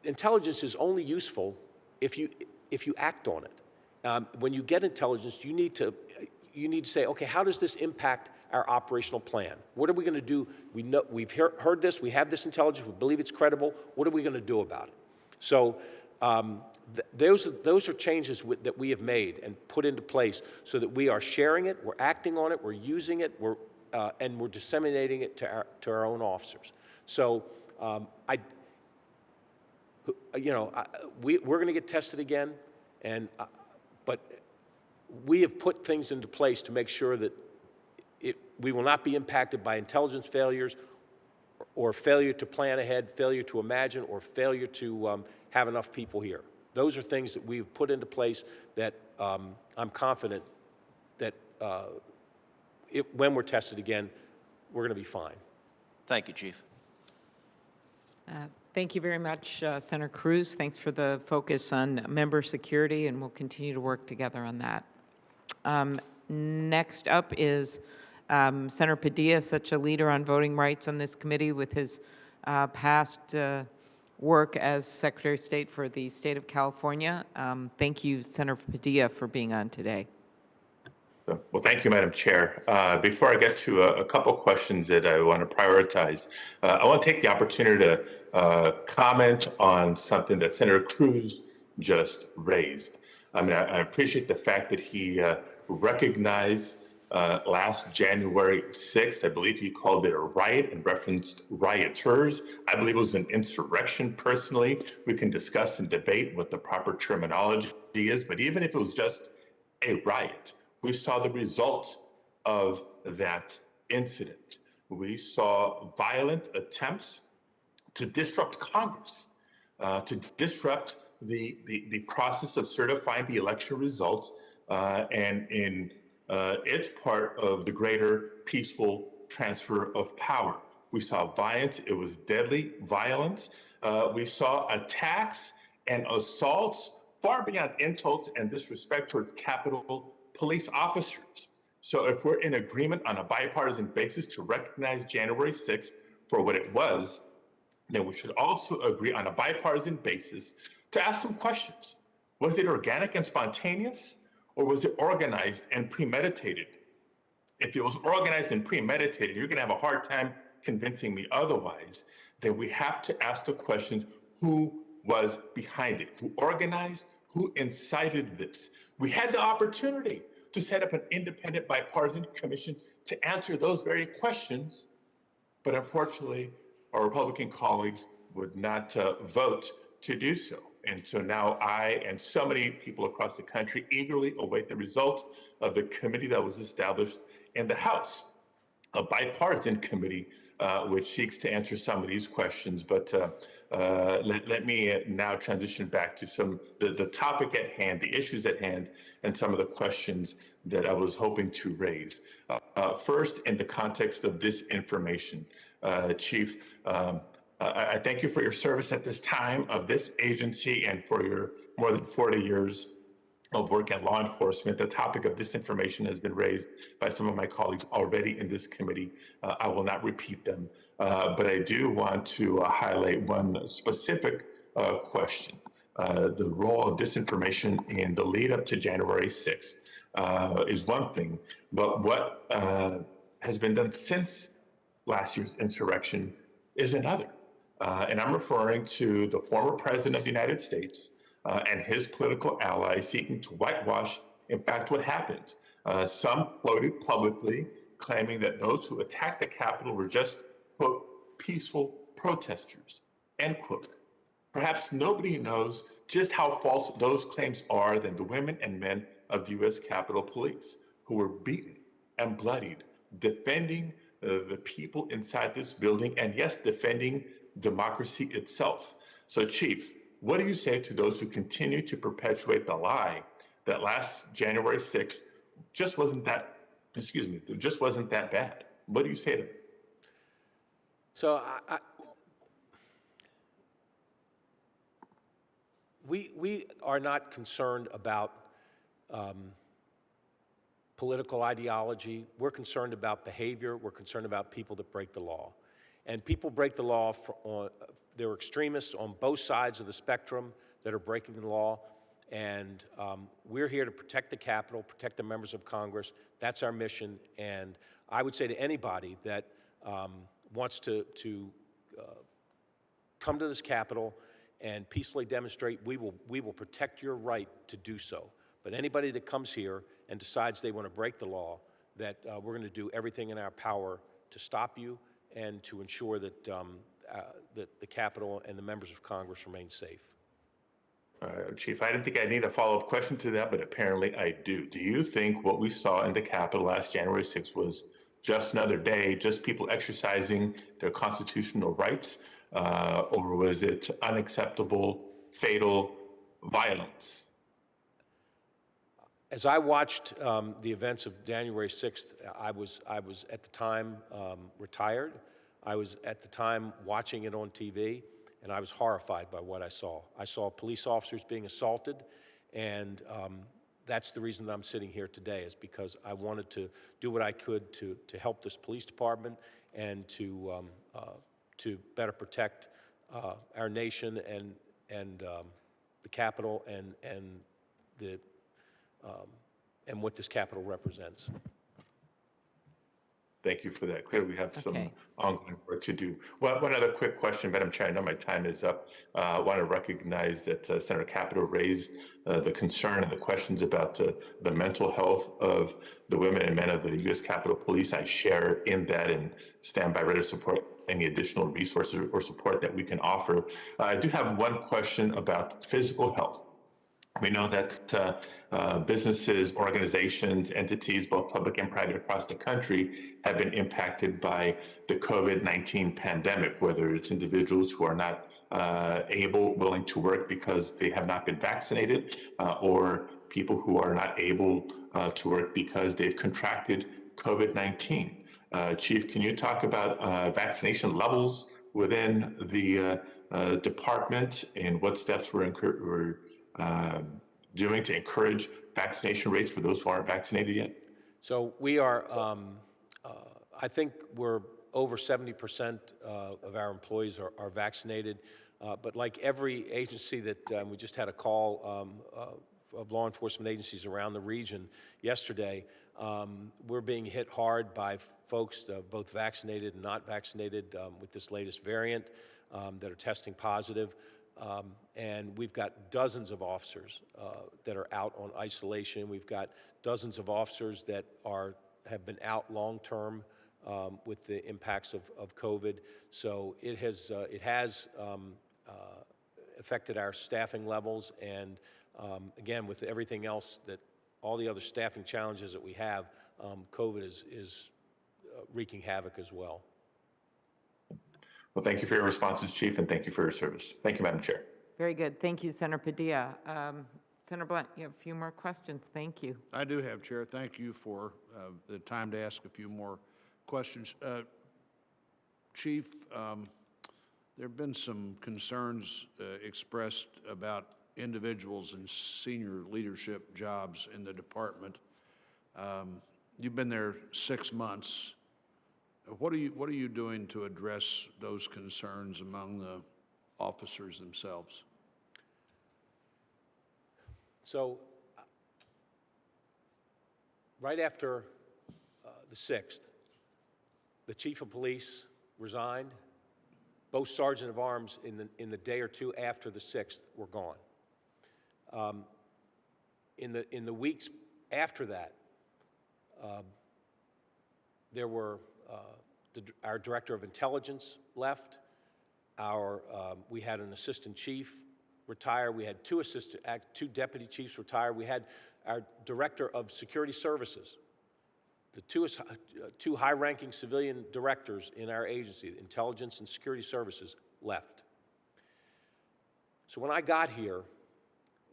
intelligence is only useful if you act on it. When you get intelligence, you need to say, okay, how does this impact our operational plan? What are we going to do? We've heard this, we have this intelligence, we believe it's credible. What are we going to do about it? So those are changes that we have made and put into place so that we are sharing it, we're acting on it, we're using it, and we're disseminating it to our own officers. So we're going to get tested again, but we have put things into place to make sure that we will not be impacted by intelligence failures or failure to plan ahead, failure to imagine, or failure to have enough people here. Those are things that we've put into place that I'm confident that when we're tested again, we're going to be fine.
Thank you, Chief.
Thank you very much, Senator Cruz. Thanks for the focus on member security, and we'll continue to work together on that. Next up is Senator Padilla, such a leader on voting rights on this committee with his past work as Secretary of State for the state of California. Thank you, Senator Padilla, for being on today.
Well, thank you, Madam Chair. Before I get to a couple questions that I want to prioritize, I want to take the opportunity to comment on something that Senator Cruz just raised. I mean, I appreciate the fact that he recognized last January 6th, I believe he called it a riot and referenced rioters. I believe it was an insurrection personally. We can discuss and debate what the proper terminology is, but even if it was just a riot, we saw the result of that incident. We saw violent attempts to disrupt Congress, to disrupt the process of certifying the election results, and in it's part of the greater peaceful transfer of power. We saw violence. It was deadly violence. We saw attacks and assaults far beyond insults and disrespect towards Capitol police officers. So if we're in agreement on a bipartisan basis to recognize January 6th for what it was, then we should also agree on a bipartisan basis to ask some questions. Was it organic and spontaneous, or was it organized and premeditated? If it was organized and premeditated, you're gonna have a hard time convincing me otherwise. Then we have to ask the questions, who was behind it? Who organized? Who incited this? We had the opportunity to set up an independent bipartisan commission to answer those very questions, but unfortunately, our Republican colleagues would not vote to do so. And so now I and so many people across the country eagerly await the result of the committee that was established in the House. a bipartisan committee which seeks to answer some of these questions. But let me now transition back to the topic at hand, the issues at hand, and some of the questions that I was hoping to raise. First, in the context of disinformation, Chief, I thank you for your service at this time of this agency and for your more than 40 years of work at law enforcement. The topic of disinformation has been raised by some of my colleagues already in this committee. I will not repeat them, but I do want to highlight one specific question. The role of disinformation in the lead up to January 6th is one thing, but what has been done since last year's insurrection is another. And I'm referring to the former president of the United States and his political allies seeking to whitewash, in fact, what happened. Some quoted publicly claiming that those who attacked the Capitol were just, quote, peaceful protesters, end quote. Perhaps nobody knows just how false those claims are than the women and men of the U.S. Capitol Police, who were beaten and bloodied, defending the people inside this building, and yes, defending democracy itself. So, Chief, what do you say to those who continue to perpetuate the lie that last January 6th just wasn't that, just wasn't that bad? What do you say to them?
So we are not concerned about political ideology. We're concerned about behavior. We're concerned about people that break the law. And people break the law, there are extremists on both sides of the spectrum that are breaking the law. And we're here to protect the Capitol, protect the members of Congress. That's our mission. And I would say to anybody that wants to come to this Capitol and peacefully demonstrate, we will protect your right to do so. But anybody that comes here and decides they want to break the law, that we're going to do everything in our power to stop you and to ensure that, that the Capitol and the members of Congress remain safe.
Chief, I didn't think I need a follow-up question to that, but apparently I do. Do you think what we saw in the Capitol last January 6th was just another day, just people exercising their constitutional rights, or was it unacceptable, fatal violence?
As I watched the events of January 6th, I was at the time retired. I was at the time watching it on TV, and I was horrified by what I saw. I saw police officers being assaulted, and that's the reason that I'm sitting here today, is because I wanted to do what I could to help this police department and to better protect our nation and the Capitol and what this Capitol represents.
Thank you for that. Clearly, we have some
Okay.
ongoing work to do. Well, one other quick question, Madam Chair. I know my time is up. I want to recognize that Senator Capito raised the concern and the questions about the mental health of the women and men of the U.S. Capitol Police. I share in that and stand by ready to support any additional resources or support that we can offer. I do have one question about physical health. We know that businesses, organizations, entities, both public and private across the country, have been impacted by the COVID-19 pandemic, whether it's individuals who are not willing to work because they have not been vaccinated, or people who are not able to work because they've contracted COVID-19. Chief, can you talk about vaccination levels within the department and what steps we're doing to encourage vaccination rates for those who aren't vaccinated yet?
So we are, I think we're over 70% of our employees are vaccinated. But like every agency that we just had a call of law enforcement agencies around the region yesterday, we're being hit hard by folks, both vaccinated and not vaccinated, with this latest variant that are testing positive. And we've got dozens of officers that are out on isolation. We've got dozens of officers that have been out long-term with the impacts of COVID. So it has affected our staffing levels. And again, with everything else all the other staffing challenges that we have, COVID is wreaking havoc as well.
Well, thank you for your responses, Chief, and thank you for your service. Thank you, Madam Chair.
Very good. Thank you, Senator Padilla. Senator Blunt, you have a few more questions. Thank you.
I do have, Chair. Thank you for the time to ask a few more questions. Chief, there have been some concerns expressed about individuals in senior leadership jobs in the department. You've been there 6 months. What are you doing to address those concerns among the officers themselves?
So, right after the 6th, the chief of police resigned. Both sergeant of arms in the day or two after the 6th were gone. In the weeks after that, there were our director of intelligence left. We had an assistant chief retire. We had two deputy chiefs retire. We had our director of security services. The two high-ranking civilian directors in our agency, intelligence and security services, left. So when I got here,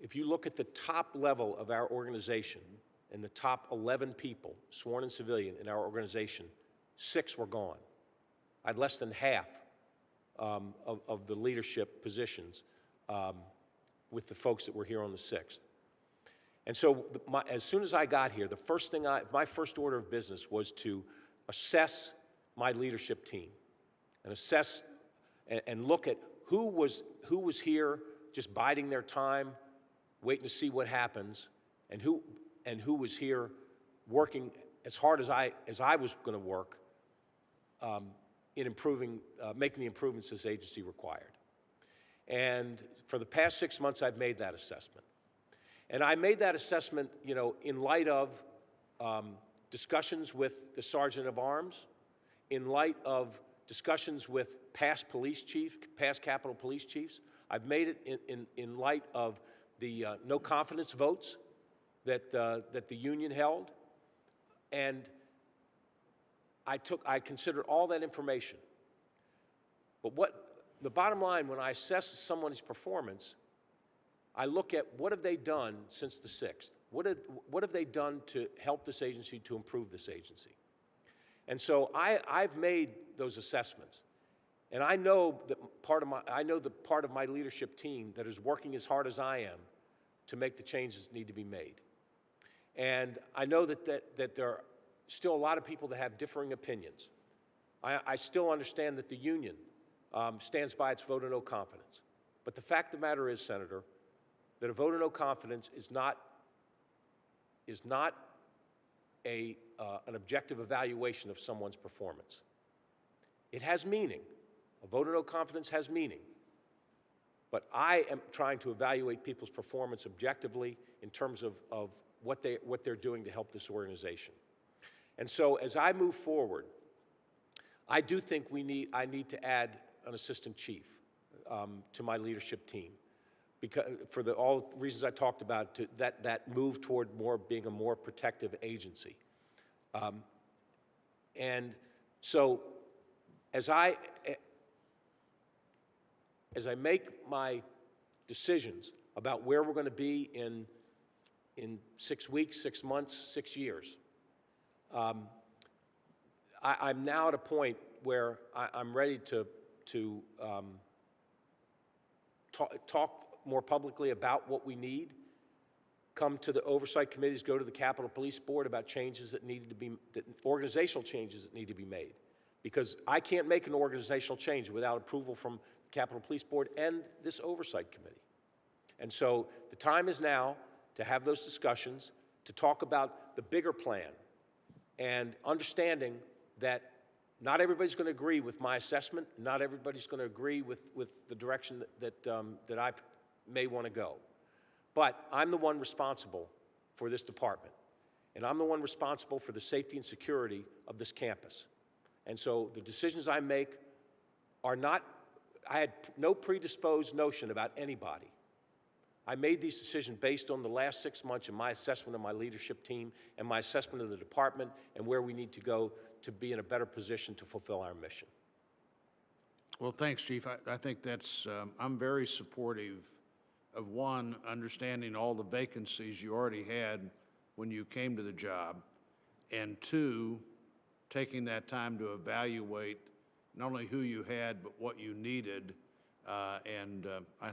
if you look at the top level of our organization and the top 11 people, sworn and civilian, in our organization, 6 were gone. I had less than half of the leadership positions with the folks that were here on the 6th. And so as soon as I got here, my first order of business was to assess my leadership team and assess and look at who was here just biding their time, waiting to see what happens, and who was here working as hard as I was going to work in making the improvements this agency required. And for the past 6 months, I've made that assessment. And I made that assessment, in light of discussions with the sergeant of arms, in light of discussions with past Capitol Police chiefs. I've made it in light of the no confidence votes that the union held, and I considered all that information. But the bottom line, when I assess someone's performance, I look at what have they done since the 6th? What have they done to help this agency, to improve this agency? And so I've made those assessments, and I know that the part of my leadership team that is working as hard as I am to make the changes that need to be made. And I know that there are still a lot of people that have differing opinions. I still understand that the union stands by its vote of no confidence. But the fact of the matter is, Senator, that a vote of no confidence is not an objective evaluation of someone's performance. It has meaning. A vote of no confidence has meaning. But I am trying to evaluate people's performance objectively in terms of what they're doing to help this organization. And so as I move forward, I do think I need to add an assistant chief to my leadership team, because for all reasons I talked about, that move toward being a more protective agency. And so as I make my decisions about where we're going to be in 6 weeks, 6 months, 6 years, I'm now at a point where I'm ready to talk more publicly about what we need, come to the oversight committees, go to the Capitol Police Board about changes that organizational changes that need to be made. Because I can't make an organizational change without approval from the Capitol Police Board and this oversight committee. And so the time is now to have those discussions, to talk about the bigger plan, and understanding that not everybody's going to agree with my assessment, not everybody's going to agree with the direction that I may want to go. But I'm the one responsible for this department, and I'm the one responsible for the safety and security of this campus. And so the decisions I make are not, I had no predisposed notion about anybody. I made these decisions based on the last 6 months and my assessment of my leadership team and my assessment of the department and where we need to go to be in a better position to fulfill our mission.
Well, thanks, Chief. I think that's, I'm very supportive of, one, understanding all the vacancies you already had when you came to the job, and two, taking that time to evaluate not only who you had, but what you needed. I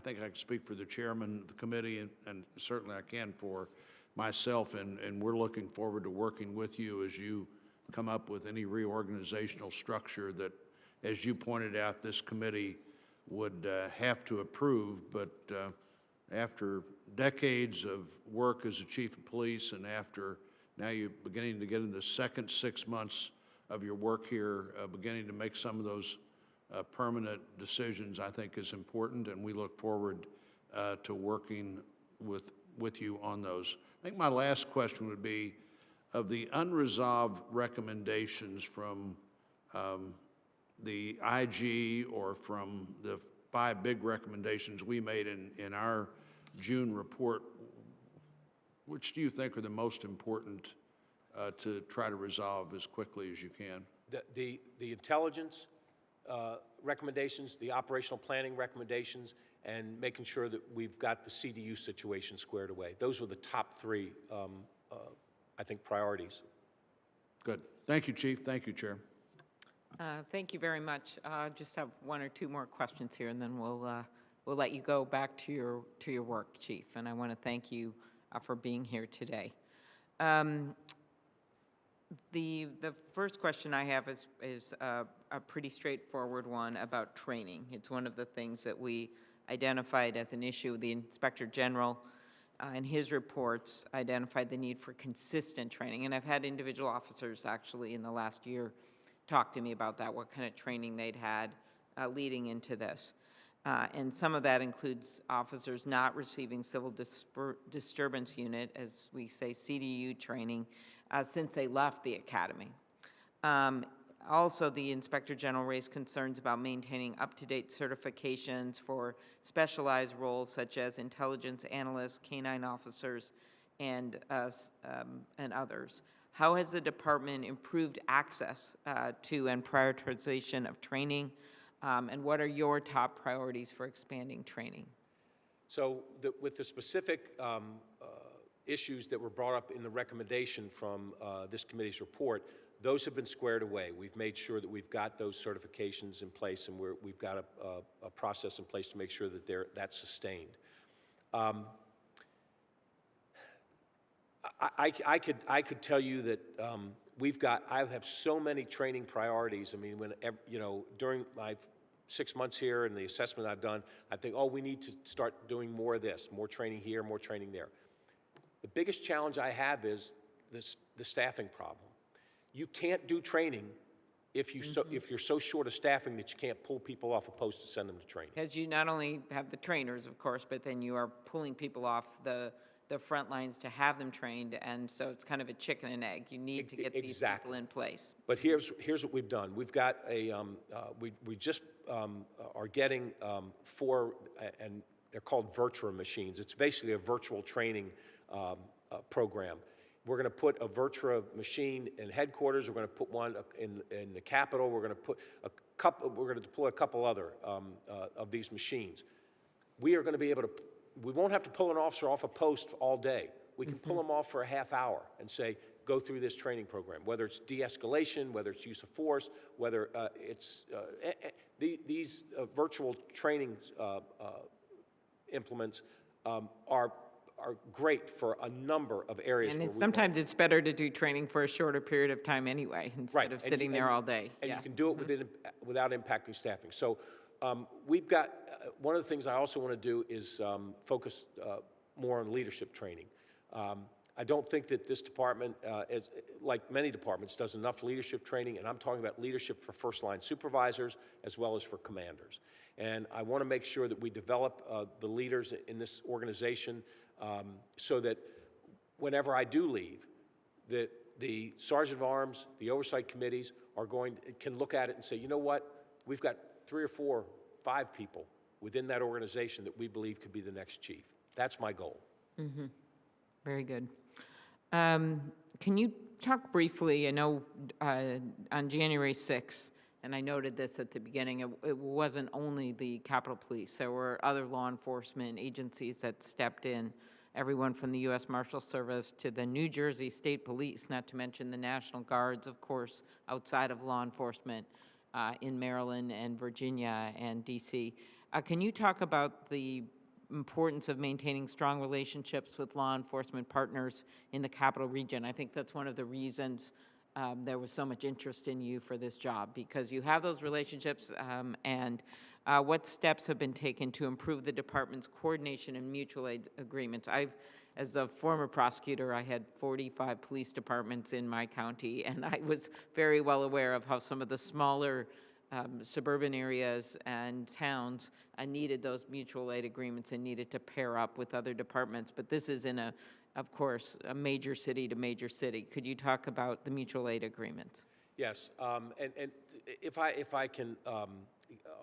think I can speak for the chairman of the committee, and certainly I can for myself, and we're looking forward to working with you as you come up with any reorganizational structure that, as you pointed out, this committee would have to approve. But after decades of work as a chief of police, and after now you're beginning to get in the second 6 months of your work here, beginning to make some of those permanent decisions, I think is important, and we look forward to working with you on those. I think my last question would be, of the unresolved recommendations from the IG or from the 5 big recommendations we made in our June report, which do you think are the most important to try to resolve as quickly as you can?
The intelligence recommendations, the operational planning recommendations, and making sure that we've got the CDU situation squared away. Those were the top 3, I think, priorities.
Good. Thank you, Chief. Thank you, Chair.
Thank you very much. Just have 1 or 2 more questions here, and then we'll let you go back to your work, Chief. And I want to thank you for being here today. The first question I have is a pretty straightforward one about training. It's one of the things that we identified as an issue. The Inspector General in his reports identified the need for consistent training. And I've had individual officers actually in the last year talk to me about that, what kind of training they'd had leading into this. And some of that includes officers not receiving civil disturbance unit, as we say, CDU training, since they left the academy. Also, the Inspector General raised concerns about maintaining up-to-date certifications for specialized roles such as intelligence analysts, canine officers, and others. How has the department improved access to and prioritization of training, and what are your top priorities for expanding training?
So with the specific issues that were brought up in the recommendation from this committee's report, those have been squared away. We've made sure that we've got those certifications in place, and we've got a process in place to make sure that that's sustained. I could tell you that I have so many training priorities. I mean, during my 6 months here and the assessment I've done, I think, oh, we need to start doing more of this, more training here, more training there. The biggest challenge I have is the staffing problem. You can't do training if you're so short of staffing that you can't pull people off a post to send them to training.
Because you not only have the trainers, of course, but then you are pulling people off the front lines to have them trained, and so it's kind of a chicken and egg. You need to get these people in place.
But here's what we've done. We've got we just are getting 4, and they're called virtual machines. It's basically a virtual training program. We're going to put a Virtua machine in headquarters. We're going to put one in the Capitol. We're going to put we're going to deploy a couple other of these machines. We are going to be able to. We won't have to pull an officer off a post all day. We can pull them off for a half hour and say, go through this training program, whether it's de-escalation, whether it's use of force, whether it's these virtual training implements are great for a number of areas.
And sometimes it's better to do training for a shorter period of time anyway, instead of sitting there all day.
And you can do it without impacting staffing. So we've got, one of the things I also want to do is focus more on leadership training. I don't think that this department, like many departments, does enough leadership training, and I'm talking about leadership for first-line supervisors as well as for commanders. And I want to make sure that we develop the leaders in this organization so that whenever I do leave, that the Sergeant of Arms, the oversight committees can look at it and say, you know what, we've got 3 or 4, 5 people within that organization that we believe could be the next chief. That's my goal.
Very good. Can you talk briefly, I know on January 6th, and I noted this at the beginning, it wasn't only the Capitol Police. There were other law enforcement agencies that stepped in, everyone from the U.S. Marshal Service to the New Jersey State Police, not to mention the National Guards, of course, outside of law enforcement in Maryland and Virginia and D.C. Can you talk about the importance of maintaining strong relationships with law enforcement partners in the Capital Region? I think that's one of the reasons there was so much interest in you for this job, because you have those relationships, and what steps have been taken to improve the department's coordination and mutual aid agreements? As a former prosecutor, I had 45 police departments in my county, and I was very well aware of how some of the smaller suburban areas and towns needed those mutual aid agreements and needed to pair up with other departments. But this is of course, a major city to major city. Could you talk about the mutual aid agreements?
Yes, and if I can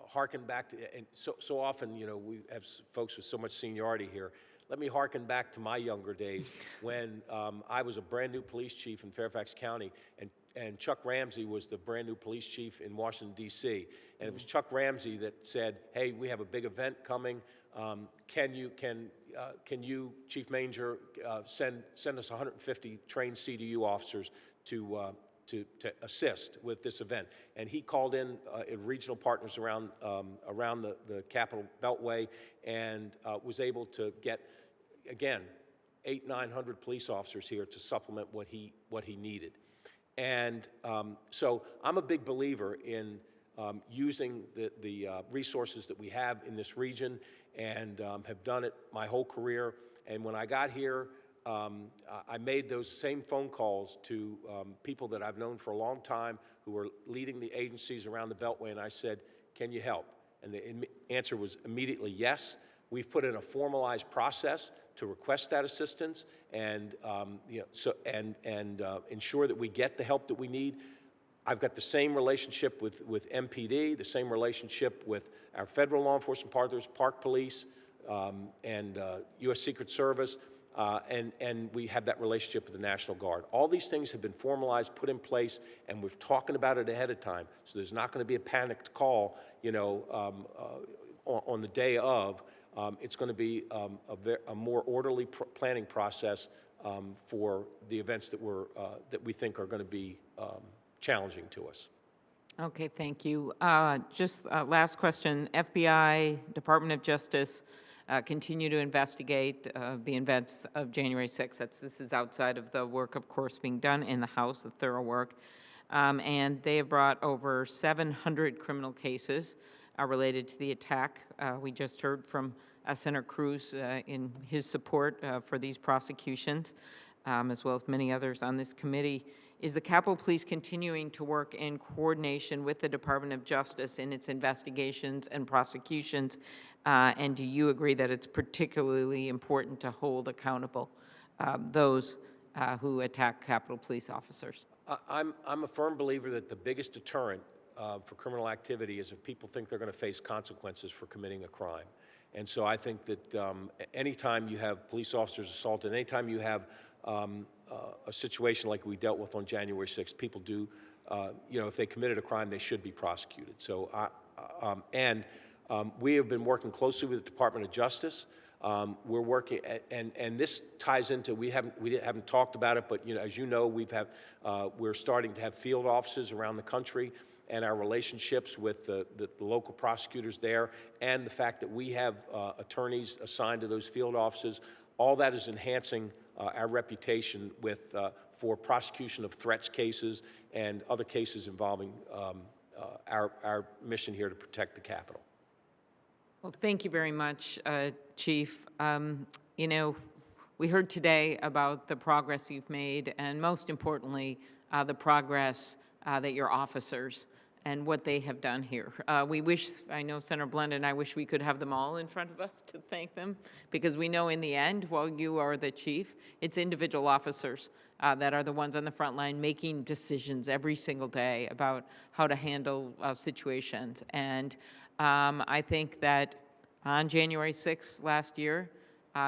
hearken back to, and so often, you know, we have folks with so much seniority here. Let me hearken back to my younger days when I was a brand new police chief in Fairfax County, and Chuck Ramsey was the brand new police chief in Washington, D.C. And it was Chuck Ramsey that said, "Hey, we have a big event coming. Can you, Chief Manger, send us 150 trained CDU officers to assist with this event?" And he called in regional partners around the Capitol Beltway, and was able to get, again, 800-900 police officers here to supplement what he needed. And so I'm a big believer in using the resources that we have in this region, and have done it my whole career. And when I got here, I made those same phone calls to people that I've known for a long time who were leading the agencies around the Beltway, and I said, "Can you help?" And the answer was immediately yes. We've put in a formalized process to request that assistance, and ensure that we get the help that we need. I've got the same relationship with MPD, the same relationship with our federal law enforcement partners, Park Police, and U.S. Secret Service, and we have that relationship with the National Guard. All these things have been formalized, put in place, and we're talking about it ahead of time. So there's not going to be a panicked call, you know, on the day of. It's going to be a more orderly planning process for the events that we think are going to be challenging to us.
Okay, thank you. Just last question. FBI, Department of Justice, continue to investigate the events of January 6th. This is outside of the work, of course, being done in the House, the thorough work. And they have brought over 700 criminal cases related to the attack. We just heard from Senator Cruz in his support for these prosecutions, as well as many others on this committee. Is the Capitol Police continuing to work in coordination with the Department of Justice in its investigations and prosecutions? And do you agree that it's particularly important to hold accountable those who attack Capitol Police officers?
I'm a firm believer that the biggest deterrent for criminal activity is if people think they're going to face consequences for committing a crime. And so I think that anytime you have police officers assaulted, anytime you have a situation like we dealt with on January 6th, people do, you know, if they committed a crime, they should be prosecuted. So, we have been working closely with the Department of Justice. We're working, and this ties into, we haven't talked about it, but, you know, as you know, we're starting to have field offices around the country, and our relationships with the local prosecutors there, and the fact that we have attorneys assigned to those field offices, all that is enhancing our reputation for prosecution of threats cases and other cases involving our mission here to protect the Capitol.
Well, thank you very much, Chief. You know, we heard today about the progress you've made, and most importantly, the progress that your officers and what they have done here. We wish, I know Senator Blunt and I wish we could have them all in front of us to thank them, because we know in the end, while you are the chief, it's individual officers that are the ones on the front line making decisions every single day about how to handle situations. And I think that on January 6th last year,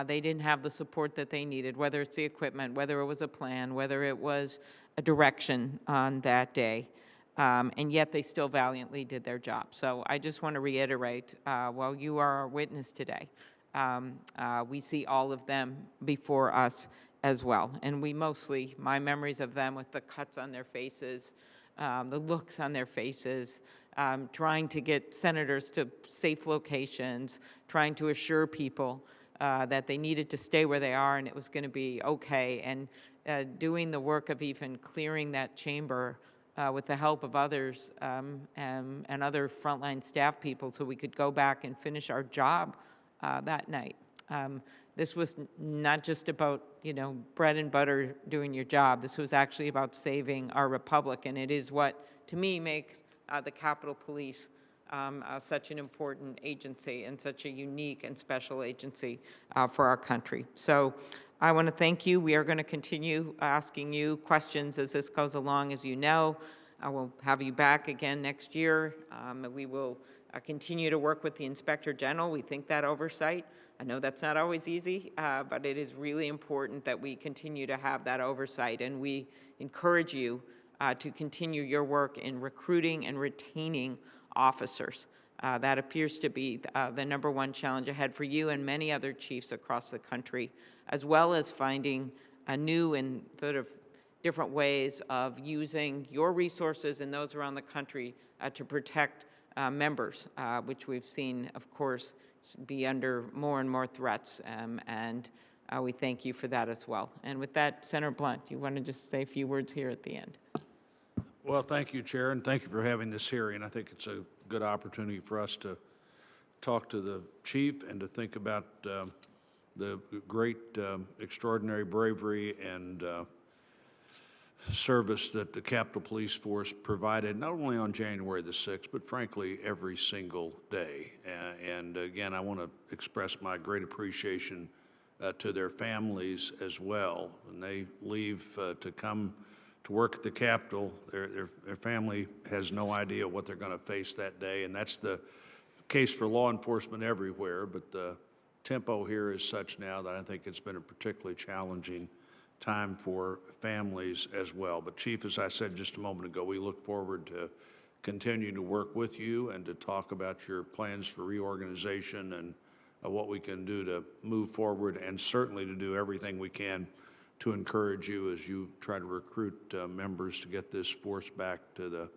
they didn't have the support that they needed, whether it's the equipment, whether it was a plan, whether it was a direction on that day. And yet they still valiantly did their job. So I just want to reiterate, while you are our witness today, we see all of them before us as well. And we mostly, my memories of them with the cuts on their faces, the looks on their faces, trying to get senators to safe locations, trying to assure people that they needed to stay where they are and it was going to be okay, and doing the work of even clearing that chamber with the help of others and other frontline staff people so we could go back and finish our job that night. This was not just about, you know, bread and butter doing your job. This was actually about saving our republic, and it is what, to me, makes the Capitol Police such an important agency and such a unique and special agency for our country. So I want to thank you. We are going to continue asking you questions as this goes along, as you know. I will have you back again next year. We will continue to work with the Inspector General. We think that oversight. I know that's not always easy, but it is really important that we continue to have that oversight, and we encourage you to continue your work in recruiting and retaining officers. That appears to be the #1 challenge ahead for you and many other chiefs across the country, as well as finding a new and sort of different ways of using your resources and those around the country to protect members, which we've seen, of course, be under more and more threats, and we thank you for that as well. And with that, Senator Blunt, you want to just say a few words here at the end?
Well, thank you, Chair, and thank you for having this hearing. I think it's a good opportunity for us to talk to the chief and to think about the great, extraordinary bravery and service that the Capitol Police Force provided, not only on January the 6th, but frankly, every single day. And again, I want to express my great appreciation to their families as well. When they leave to come to work at the Capitol, their family has no idea what they're going to face that day, and that's the case for law enforcement everywhere, but the tempo here is such now that I think it's been a particularly challenging time for families as well. But Chief, as I said just a moment ago, we look forward to continuing to work with you and to talk about your plans for reorganization and what we can do to move forward, and certainly to do everything we can to encourage you as you try to recruit members to get this force back to the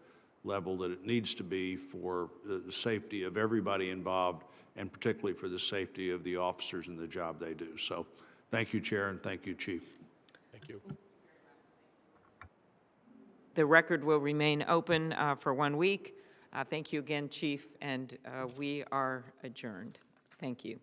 level that it needs to be for the safety of everybody involved, and particularly for the safety of the officers and the job they do. So thank you, Chair, and thank you, Chief.
Thank you.
The record will remain open for 1 week. Thank you again, Chief, and we are adjourned. Thank you.